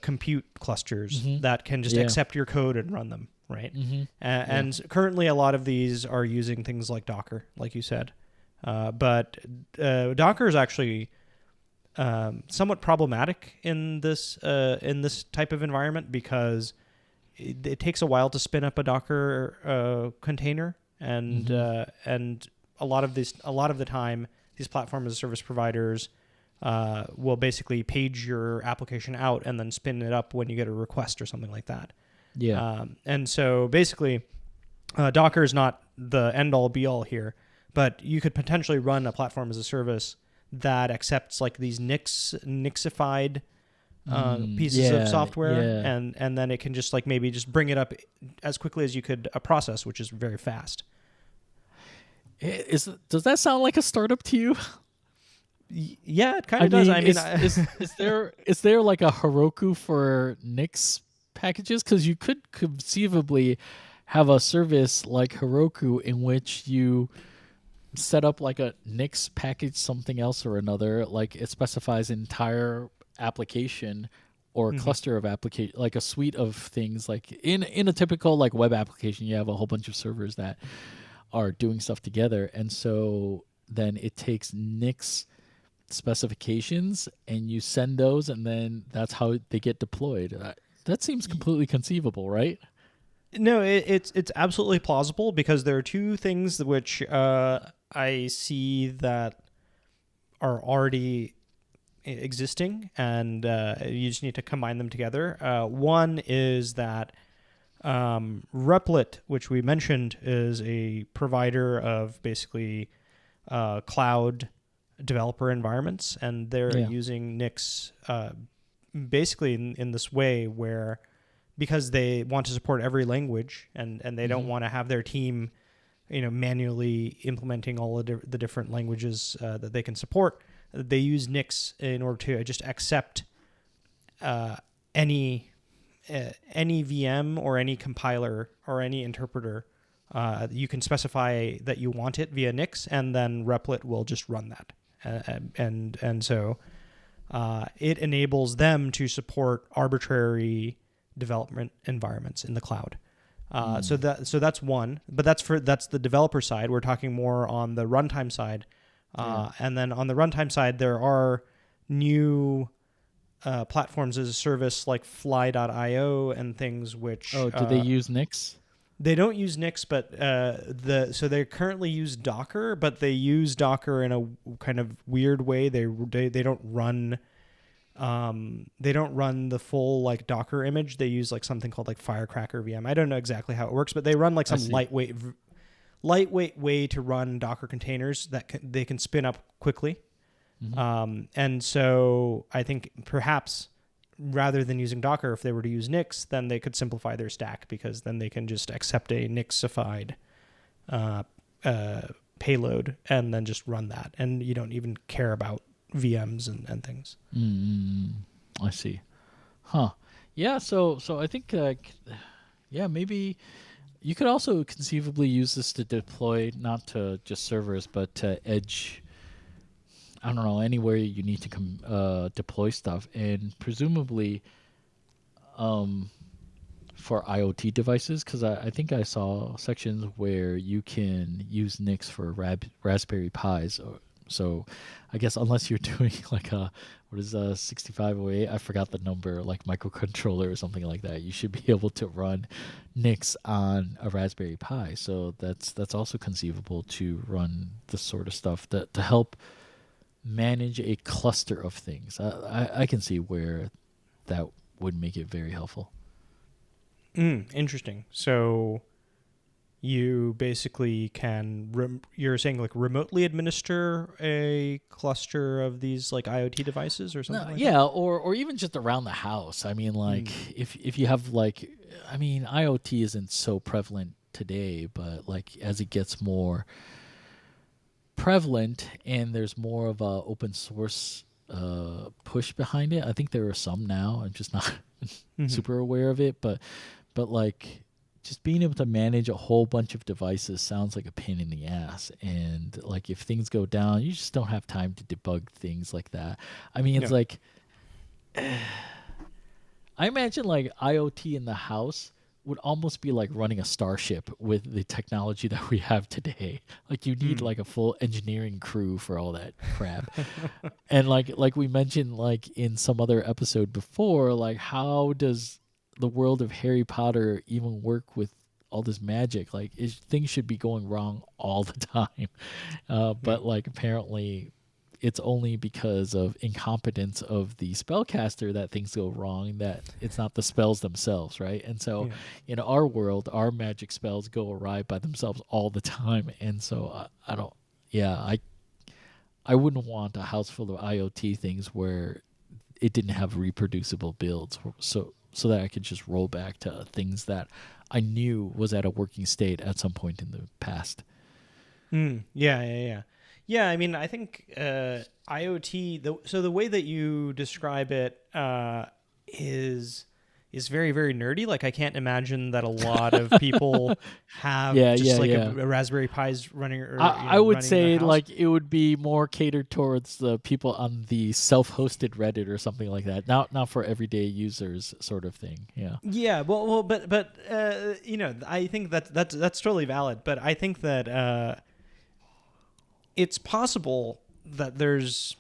Speaker 2: compute clusters
Speaker 1: Hmm.
Speaker 2: that can just
Speaker 1: Yeah.
Speaker 2: accept your code and run them, right?
Speaker 1: Hmm. Yeah.
Speaker 2: And currently, a lot of these are using things like Docker, like you said. But Docker is actually somewhat problematic in this type of environment because it takes a while to spin up a Docker container,
Speaker 1: Hmm.
Speaker 2: and a lot of the time, these platform as a service providers will basically page your application out and then spin it up when you get a request or something like that.
Speaker 1: Yeah.
Speaker 2: And so basically, Docker is not the end all be all here, but you could potentially run a platform as a service that accepts like these Nixified pieces of
Speaker 1: Yeah.
Speaker 2: software,
Speaker 1: Yeah.
Speaker 2: and then it can just like maybe just bring it up as quickly as you could process, which is very fast.
Speaker 1: Does that sound like a startup to you?
Speaker 2: Yeah, it kind
Speaker 1: I
Speaker 2: of does.
Speaker 1: mean,
Speaker 2: I mean,
Speaker 1: is there like a Heroku for Nix packages? Because you could conceivably have a service like Heroku in which you set up like a Nix package something else or another, like it specifies an entire application or
Speaker 2: mhm.
Speaker 1: cluster of application, like a suite of things. Like in a typical like web application, you have a whole bunch of servers that are doing stuff together, and so then it takes Nix specifications and you send those, and then that's how they get deployed. That seems completely conceivable, right?
Speaker 2: No, it's absolutely plausible because there are two things which I see that are already existing, and you just need to combine them together. One is that Replit, which we mentioned, is a provider of basically cloud developer environments, and they're
Speaker 1: Yeah.
Speaker 2: using Nix basically in this way where, because they want to support every language, and they don't want to have their team manually implementing all of the different languages that they can support, they use Nix in order to just accept any VM or any compiler or any interpreter. You can specify that you want it via Nix, and then Replit will just run that. And so it enables them to support arbitrary development environments in the cloud. So that's one, but that's the developer side. We're talking more on the runtime side, and then on the runtime side, there are new platforms as a service like Fly.io and things which.
Speaker 1: Oh, do they use Nix?
Speaker 2: They don't use Nix, but so they currently use Docker, but they use Docker in a kind of weird way. They don't run. They don't run the full like Docker image. They use like something called like Firecracker VM. I don't know exactly how it works, but they run like some lightweight way to run Docker containers that they can spin up quickly. And so I think perhaps rather than using Docker, if they were to use Nix, then they could simplify their stack, because then they can just accept a Nixified payload and then just run that, and you don't even care about VMs and things.
Speaker 1: I see. Huh. Yeah. So I think, maybe you could also conceivably use this to deploy not to just servers, but to edge. I don't know, anywhere you need to deploy stuff, and presumably, for IoT devices, because I think I saw sections where you can use Nix for Raspberry Pis. So I guess unless you're doing like a 6508, I forgot the number, like microcontroller or something like that, you should be able to run Nix on a Raspberry Pi. So that's also conceivable to run this sort of stuff to help manage a cluster of things. I can see where that would make it very helpful.
Speaker 2: Interesting. So you basically can, you're saying like remotely administer a cluster of these like IoT devices or something like that?
Speaker 1: or even just around the house. I mean, like if you have like, I mean, IoT isn't so prevalent today, but like as it gets more prevalent and there's more of a open source push behind it. I think there are some now. I'm just not super aware of it, but like just being able to manage a whole bunch of devices sounds like a pain in the ass. And like if things go down, you just don't have time to debug things like that. I mean, it's like I imagine like IoT in the house would almost be like running a starship with the technology that we have today. Like you need like a full engineering crew for all that crap. And like we mentioned like in some other episode before, like how does the world of Harry Potter even work with all this magic? Like things should be going wrong all the time. But like apparently it's only because of incompetence of the spellcaster that things go wrong, that it's not the spells themselves, right? And so in our world, our magic spells go awry by themselves all the time. And so I wouldn't want a house full of IoT things where it didn't have reproducible builds, so that I could just roll back to things that I knew was at a working state at some point in the past.
Speaker 2: Yeah, I mean, I think IoT. So the way that you describe it is very, very nerdy. Like I can't imagine that a lot of people have a Raspberry Pis running. Or,
Speaker 1: I would say
Speaker 2: like
Speaker 1: it would be more catered towards the people on the self-hosted Reddit or something like that. Not for everyday users, sort of thing. Yeah.
Speaker 2: Yeah. Well, but I think that's totally valid. But I think that it's possible that there's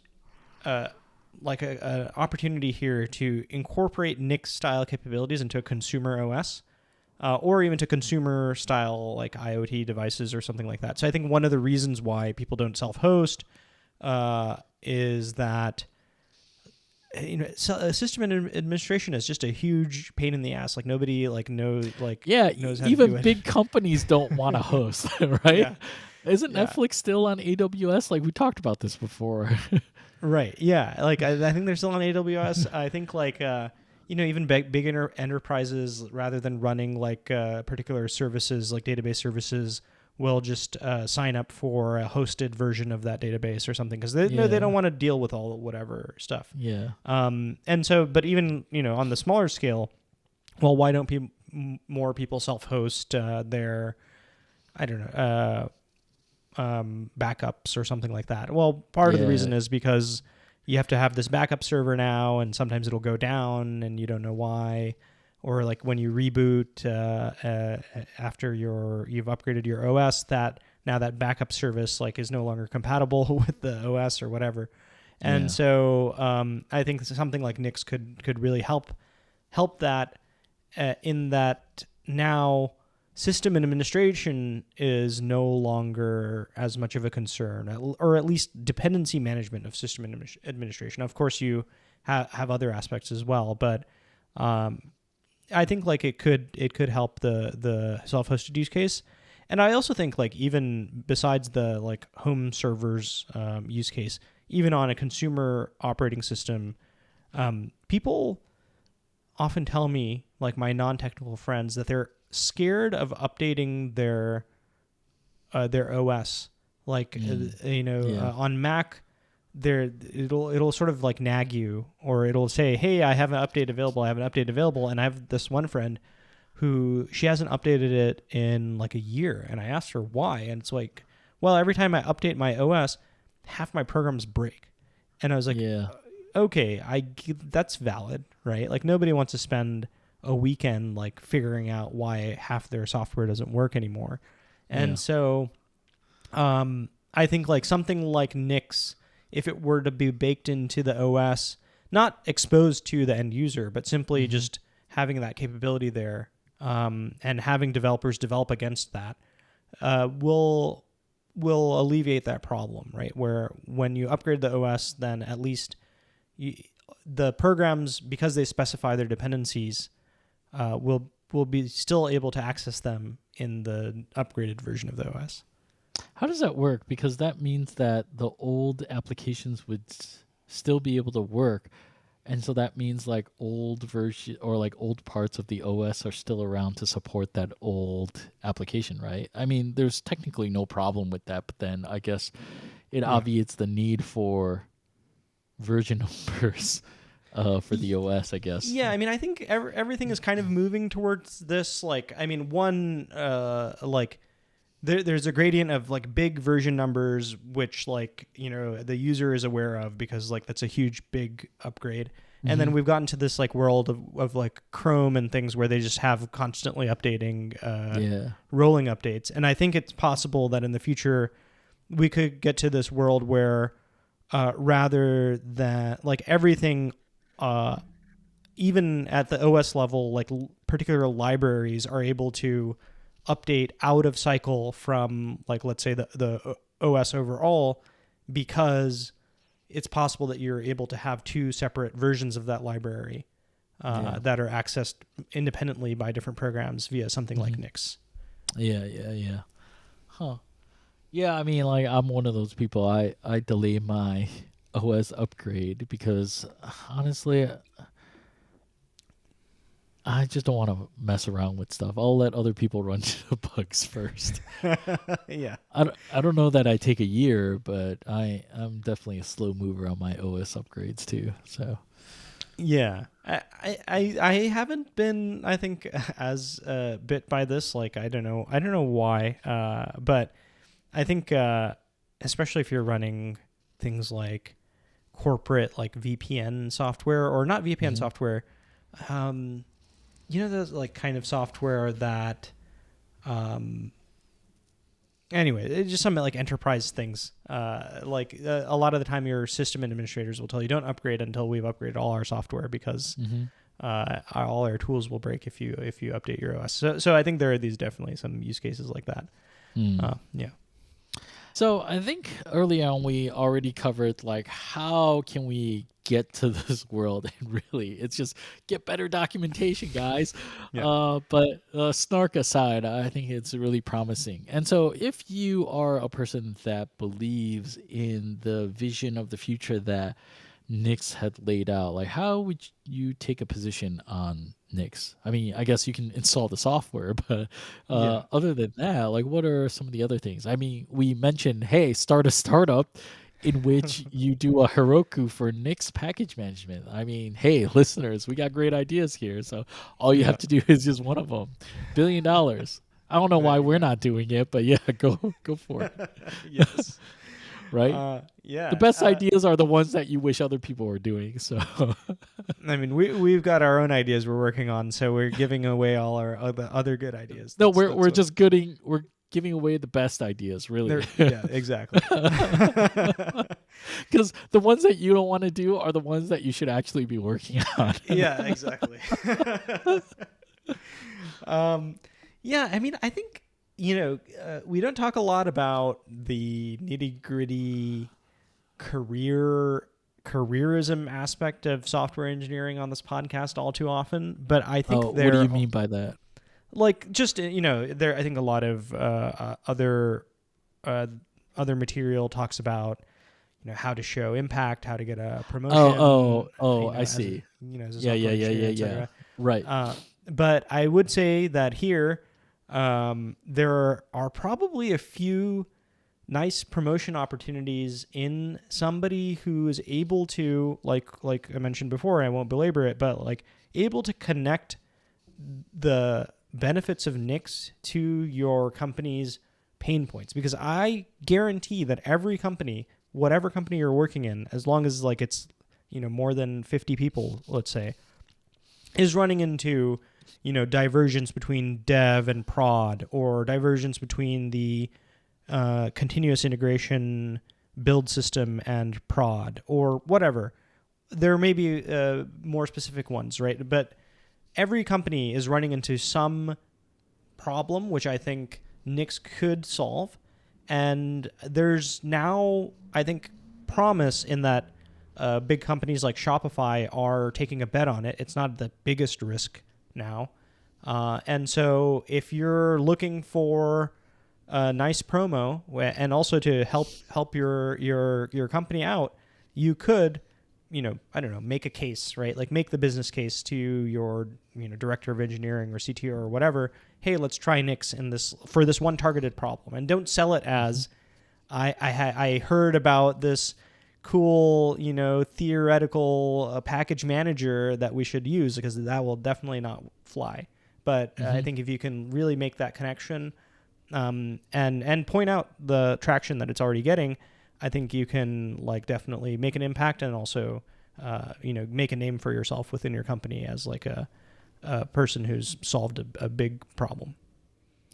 Speaker 2: like an opportunity here to incorporate Nix style capabilities into a consumer OS, or even to consumer style like IoT devices or something like that. So I think one of the reasons why people don't self-host is that system administration is just a huge pain in the ass. Like nobody knows how to do
Speaker 1: even
Speaker 2: it.
Speaker 1: big companies don't want to host, right?
Speaker 2: Yeah.
Speaker 1: Isn't
Speaker 2: Yeah.
Speaker 1: Netflix still on AWS? Like we talked about this before.
Speaker 2: Right. Yeah. Like I think they're still on AWS. I think even big enterprises, rather than running particular services like database services, will just sign up for a hosted version of that database or something because they don't want to deal with all whatever stuff.
Speaker 1: Yeah.
Speaker 2: And so, but even on the smaller scale, well, why don't more people self-host their, I don't know, backups or something like that? Well, part of the reason is because you have to have this backup server now, and sometimes it'll go down and you don't know why. Or like when you reboot after you've upgraded your OS, that backup service is no longer compatible with the OS or whatever. And so I think something like Nix could really help that in that now system administration is no longer as much of a concern, or at least dependency management of system administration. Of course, you have other aspects as well, but I think it could help the self-hosted use case. And I also think even besides the home servers use case, even on a consumer operating system, people often tell me, my non-technical friends, that they're scared of updating their OS. On Mac, it'll sort of nag you, or it'll say, hey, I have an update available. And I have this one friend who she hasn't updated it in a year. And I asked her why. And it's well, every time I update my OS, half my programs break. And I was like, okay, that's valid, right? Nobody wants to spend a weekend figuring out why half their software doesn't work anymore. And so I think something like Nix, if it were to be baked into the OS, not exposed to the end user, but simply just having that capability there, and having developers develop against that, will alleviate that problem, right? Where when you upgrade the OS, then at least the programs, because they specify their dependencies, will be still able to access them in the upgraded version of the OS.
Speaker 1: How does that work? Because that means that the old applications would still be able to work. And so that means old version or old parts of the OS are still around to support that old application, right? I mean, there's technically no problem with that, but then I guess it obviates the need for version numbers for the OS, I guess.
Speaker 2: Yeah, I mean, I think everything is kind of moving towards this. There's a gradient of big version numbers, which the user is aware of because that's a huge big upgrade. And then we've gotten to this world of Chrome and things where they just have constantly updating rolling updates. And I think it's possible that in the future we could get to this world where rather than everything, even at the OS level, particular libraries are able to update out of cycle from let's say the OS overall, because it's possible that you're able to have two separate versions of that library that are accessed independently by different programs via something like Nix.
Speaker 1: Yeah. Huh. Yeah, I mean, I'm one of those people. I delay my OS upgrade because honestly, I just don't want to mess around with stuff. I'll let other people run the bugs first.
Speaker 2: Yeah.
Speaker 1: I don't know that I take a year, but I'm definitely a slow mover on my OS upgrades too. So
Speaker 2: yeah, I haven't been, I think, as bit by this. I don't know why. But I think especially if you're running things like corporate VPN software, or not VPN software. Those kind of software that, anyway, it's just some enterprise things. A lot of the time, your system administrators will tell you, don't upgrade until we've upgraded all our software because all our tools will break if you update your OS. So I think there are definitely some use cases like that. Yeah.
Speaker 1: So I think early on we already covered like how can we get to this world, and really it's just get better documentation, guys.
Speaker 2: Yeah.
Speaker 1: But snark aside, I think it's really promising. And so if you are a person that believes in the vision of the future that Nix had laid out, like how would you take a position on Nix? I mean, I guess you can install the software, but
Speaker 2: Yeah.
Speaker 1: other than that, like what are some of the other things? I mean, we mentioned, hey, start a startup in which you do a Heroku for Nix package management. I mean, hey, listeners, we got great ideas here. So all you
Speaker 2: Yeah.
Speaker 1: have to do is just one of them. $1 billion. I don't know
Speaker 2: There
Speaker 1: why
Speaker 2: you
Speaker 1: we're
Speaker 2: go.
Speaker 1: not doing it, but yeah, go for it.
Speaker 2: Yes.
Speaker 1: Right? The
Speaker 2: Yeah.
Speaker 1: best ideas are the ones that you wish other people were doing. So
Speaker 2: I mean, we've got our own ideas we're working on, so we're giving away all our other good ideas.
Speaker 1: no,
Speaker 2: That's
Speaker 1: we're
Speaker 2: what
Speaker 1: just we're giving away the best ideas, really.
Speaker 2: they're. Yeah, exactly.
Speaker 1: Because the ones that you don't want to do are the ones that you should actually be working on.
Speaker 2: Yeah, exactly. um, yeah, I mean, I think we don't talk a lot about the nitty gritty careerism aspect of software engineering on this podcast all too often, but I think
Speaker 1: Oh, what do
Speaker 2: there
Speaker 1: you mean by that?
Speaker 2: like just there I think a lot of uh, other material talks about how to show impact, how to get a promotion,
Speaker 1: I
Speaker 2: as a
Speaker 1: see.
Speaker 2: as a
Speaker 1: Yeah, yeah,
Speaker 2: software
Speaker 1: yeah,
Speaker 2: engineer,
Speaker 1: yeah, yeah.
Speaker 2: etc.
Speaker 1: Right.
Speaker 2: But I would say that here there are probably a few nice promotion opportunities in somebody who is able to like I mentioned before, I won't belabor it, but like able to connect the benefits of Nix to your company's pain points, because I guarantee that every company, whatever company you're working in, as long as like it's more than 50 people, let's say, is running into diversions between dev and prod, or diversions between the continuous integration build system and prod, or whatever. There may be more specific ones, right? But every company is running into some problem, which I think Nix could solve. And there's now, I think, promise in that big companies like Shopify are taking a bet on it. It's not the biggest risk now. And so if you're looking for a nice promo and also to help your company out, you could I don't know, make a case, right? Like make the business case to your director of engineering or CTO or whatever. Hey, let's try Nix in this for this one targeted problem, and don't sell it as I heard about this cool theoretical package manager that we should use, because that will definitely not fly. But I think if you can really make that connection and point out the traction that it's already getting, I think you can definitely make an impact, and also make a name for yourself within your company as like a person who's solved a big problem.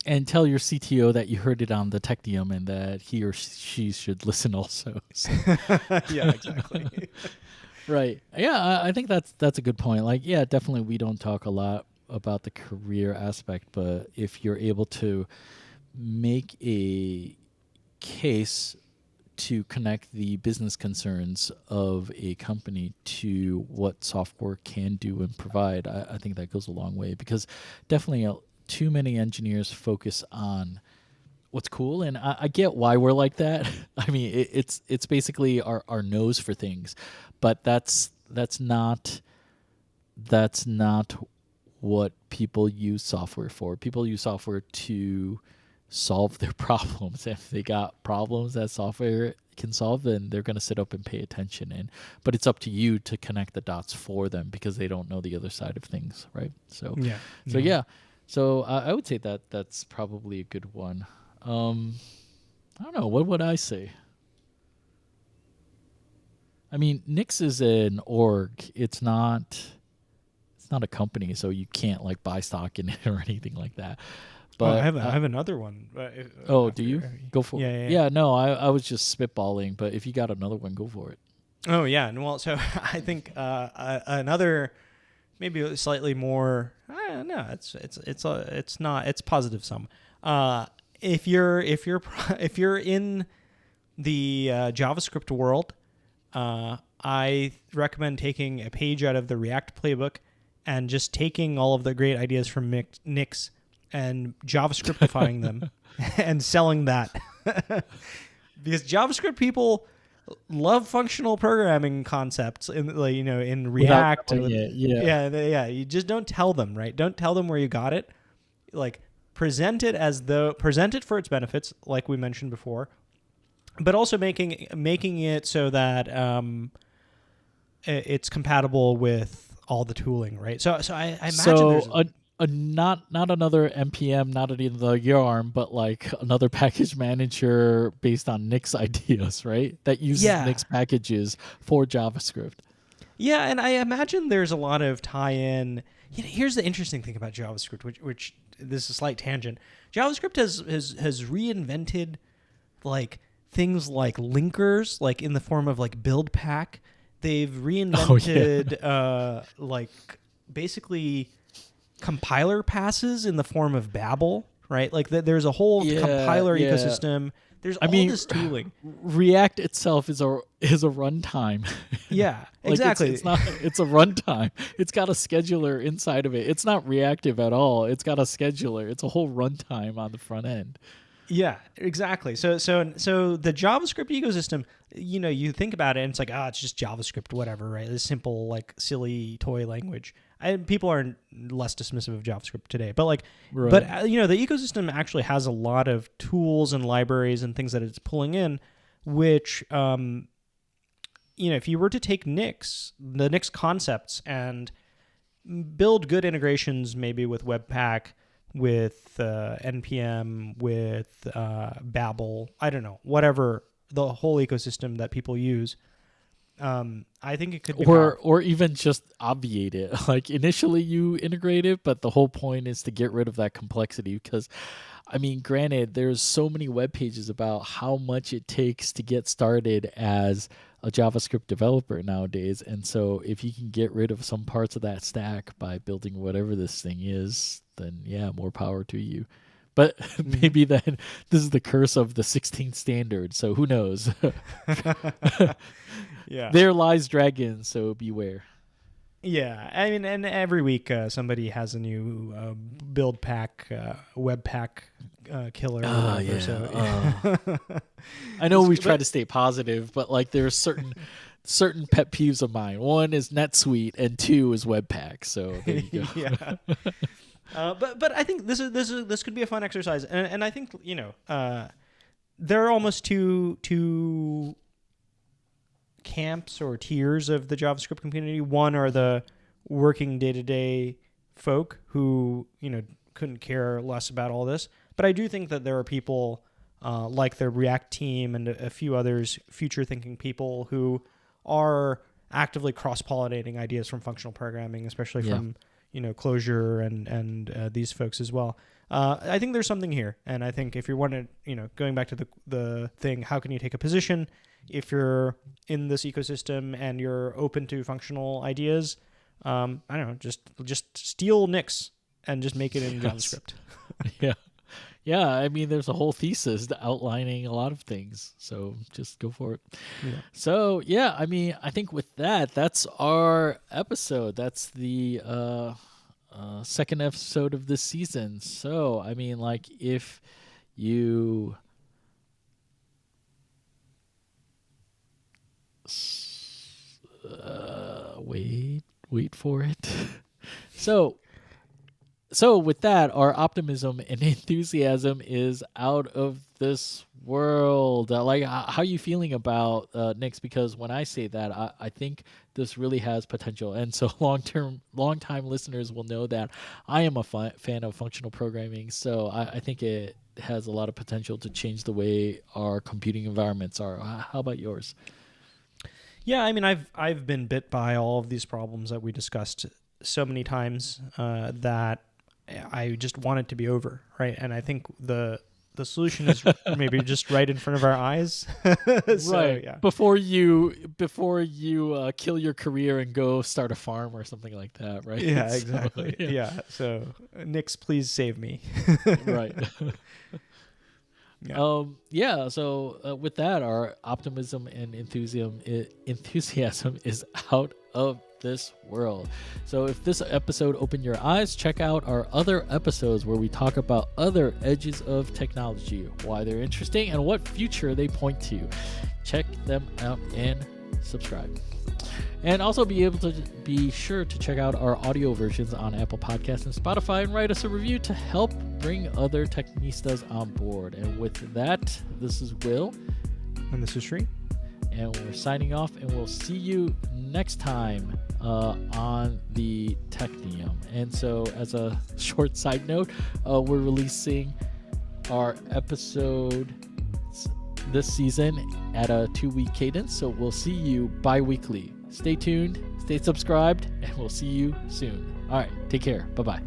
Speaker 1: And tell your CTO that you heard it on the Technium and that he or she should listen also. So.
Speaker 2: Yeah, exactly.
Speaker 1: Right. Yeah, I think that's a good point. Like, yeah, definitely we don't talk a lot about the career aspect, but if you're able to make a case to connect the business concerns of a company to what software can do and provide, I think that goes a long way, because definitely too many engineers focus on what's cool, and I get why we're like that. I mean, it's basically our nose for things, but that's not what people use software for. People use software to solve their problems. If they got problems that software can solve, then they're going to sit up and pay attention. But it's up to you to connect the dots for them, because they don't know the other side of things, right? So
Speaker 2: Yeah.
Speaker 1: yeah. So I would say that that's probably a good one. I don't know. What would I say? I mean, Nix is an org. It's not a company, so you can't like buy stock in it or anything like that.
Speaker 2: Oh, I
Speaker 1: But
Speaker 2: have another one.
Speaker 1: oh, do you? Go for it.
Speaker 2: Yeah.
Speaker 1: Yeah, no, I was just spitballing, but if you got another one, go for it.
Speaker 2: Oh yeah, and well, so I think another maybe slightly more. No, it's not. It's positive some. If you're in the JavaScript world, I recommend taking a page out of the React playbook and just taking all of the great ideas from Nix and JavaScriptifying them and selling that. Because JavaScript people love functional programming concepts in in React. Yeah. You just don't tell them, right? Don't tell them where you got it. Like present it for its benefits, like we mentioned before, but also making it so that it's compatible with all the tooling, right? So I imagine
Speaker 1: not another npm, not another yarn, but like another package manager based on Nix ideas, right? That uses Nix packages for JavaScript.
Speaker 2: Yeah, and I imagine there's a lot of tie-in. Here's the interesting thing about JavaScript, which this is a slight tangent. JavaScript has reinvented like things like linkers, like in the form of like build pack. They've reinvented like basically compiler passes in the form of Babel, right? Like there's a whole compiler ecosystem. There's this tooling.
Speaker 1: React itself is a runtime.
Speaker 2: Yeah,
Speaker 1: like
Speaker 2: exactly.
Speaker 1: It's a runtime. It's got a scheduler inside of it. It's not reactive at all. It's got a scheduler. It's a whole runtime on the front end.
Speaker 2: Yeah, exactly. So the JavaScript ecosystem, you think about it and it's like, it's just JavaScript, whatever, right? This simple, like, silly toy language. People are less dismissive of JavaScript today, but the ecosystem actually has a lot of tools and libraries and things that it's pulling in, which, if you were to take the Nix concepts and build good integrations, maybe with Webpack, with NPM, with Babel, I don't know, whatever the whole ecosystem that people use. I think it could be
Speaker 1: or even just obviate it. Like initially you integrate it, but the whole point is to get rid of that complexity because granted, there's so many web pages about how much it takes to get started as a JavaScript developer nowadays. And so if you can get rid of some parts of that stack by building whatever this thing is, then more power to you. But maybe then this is the curse of the 16th standard. So who knows?
Speaker 2: Yeah.
Speaker 1: There lies dragon, so beware.
Speaker 2: Yeah, and every week somebody has a new build pack, web pack killer.
Speaker 1: I know we try to stay positive, but like there's certain pet peeves of mine. One is NetSuite, and two is Webpack. So there you go.
Speaker 2: Yeah. But I think this could be a fun exercise, and I think there are almost two camps or tiers of the JavaScript community. One are the working day-to-day folk who couldn't care less about all this, but I do think that there are people like the React team and a few others, future-thinking people who are actively cross-pollinating ideas from functional programming, especially from Clojure and these folks as well. I think there's something here, and I think if you want to, going back to the thing, how can you take a position? If you're in this ecosystem and you're open to functional ideas, I don't know, just steal Nix and just make it in JavaScript.
Speaker 1: Yeah. There's a whole thesis outlining a lot of things, so just go for it. Yeah. So I think with that, that's our episode. That's the second episode of this season. So if you wait for it. So with that, our optimism and enthusiasm is out of this world. How are you feeling about Nix? Because when I say that, I think this really has potential. And so long-time listeners will know that I am a fan of functional programming. So I think it has a lot of potential to change the way our computing environments are. How about yours?
Speaker 2: Yeah, I've been bit by all of these problems that we discussed so many times that I just want it to be over, right? And I think the solution is maybe just right in front of our eyes.
Speaker 1: Right. Yeah. Before you kill your career and go start a farm or something like that, right?
Speaker 2: Yeah, exactly. So Nix, please save me.
Speaker 1: Right. So with that, our optimism and enthusiasm is out of this world. So if this episode opened your eyes, check out our other episodes where we talk about other edges of technology, why they're interesting, and what future they point to. Check them out and subscribe. And also be sure to check out our audio versions on Apple Podcasts and Spotify, and write us a review to help bring other Technistas on board. And with that, this is Will.
Speaker 2: And this is Sri.
Speaker 1: And we're signing off, and we'll see you next time on the Technium. And so as a short side note, we're releasing our episode this season at a 2-week cadence. So we'll see you bi-weekly. Stay tuned, stay subscribed, and we'll see you soon. All right, take care. Bye-bye.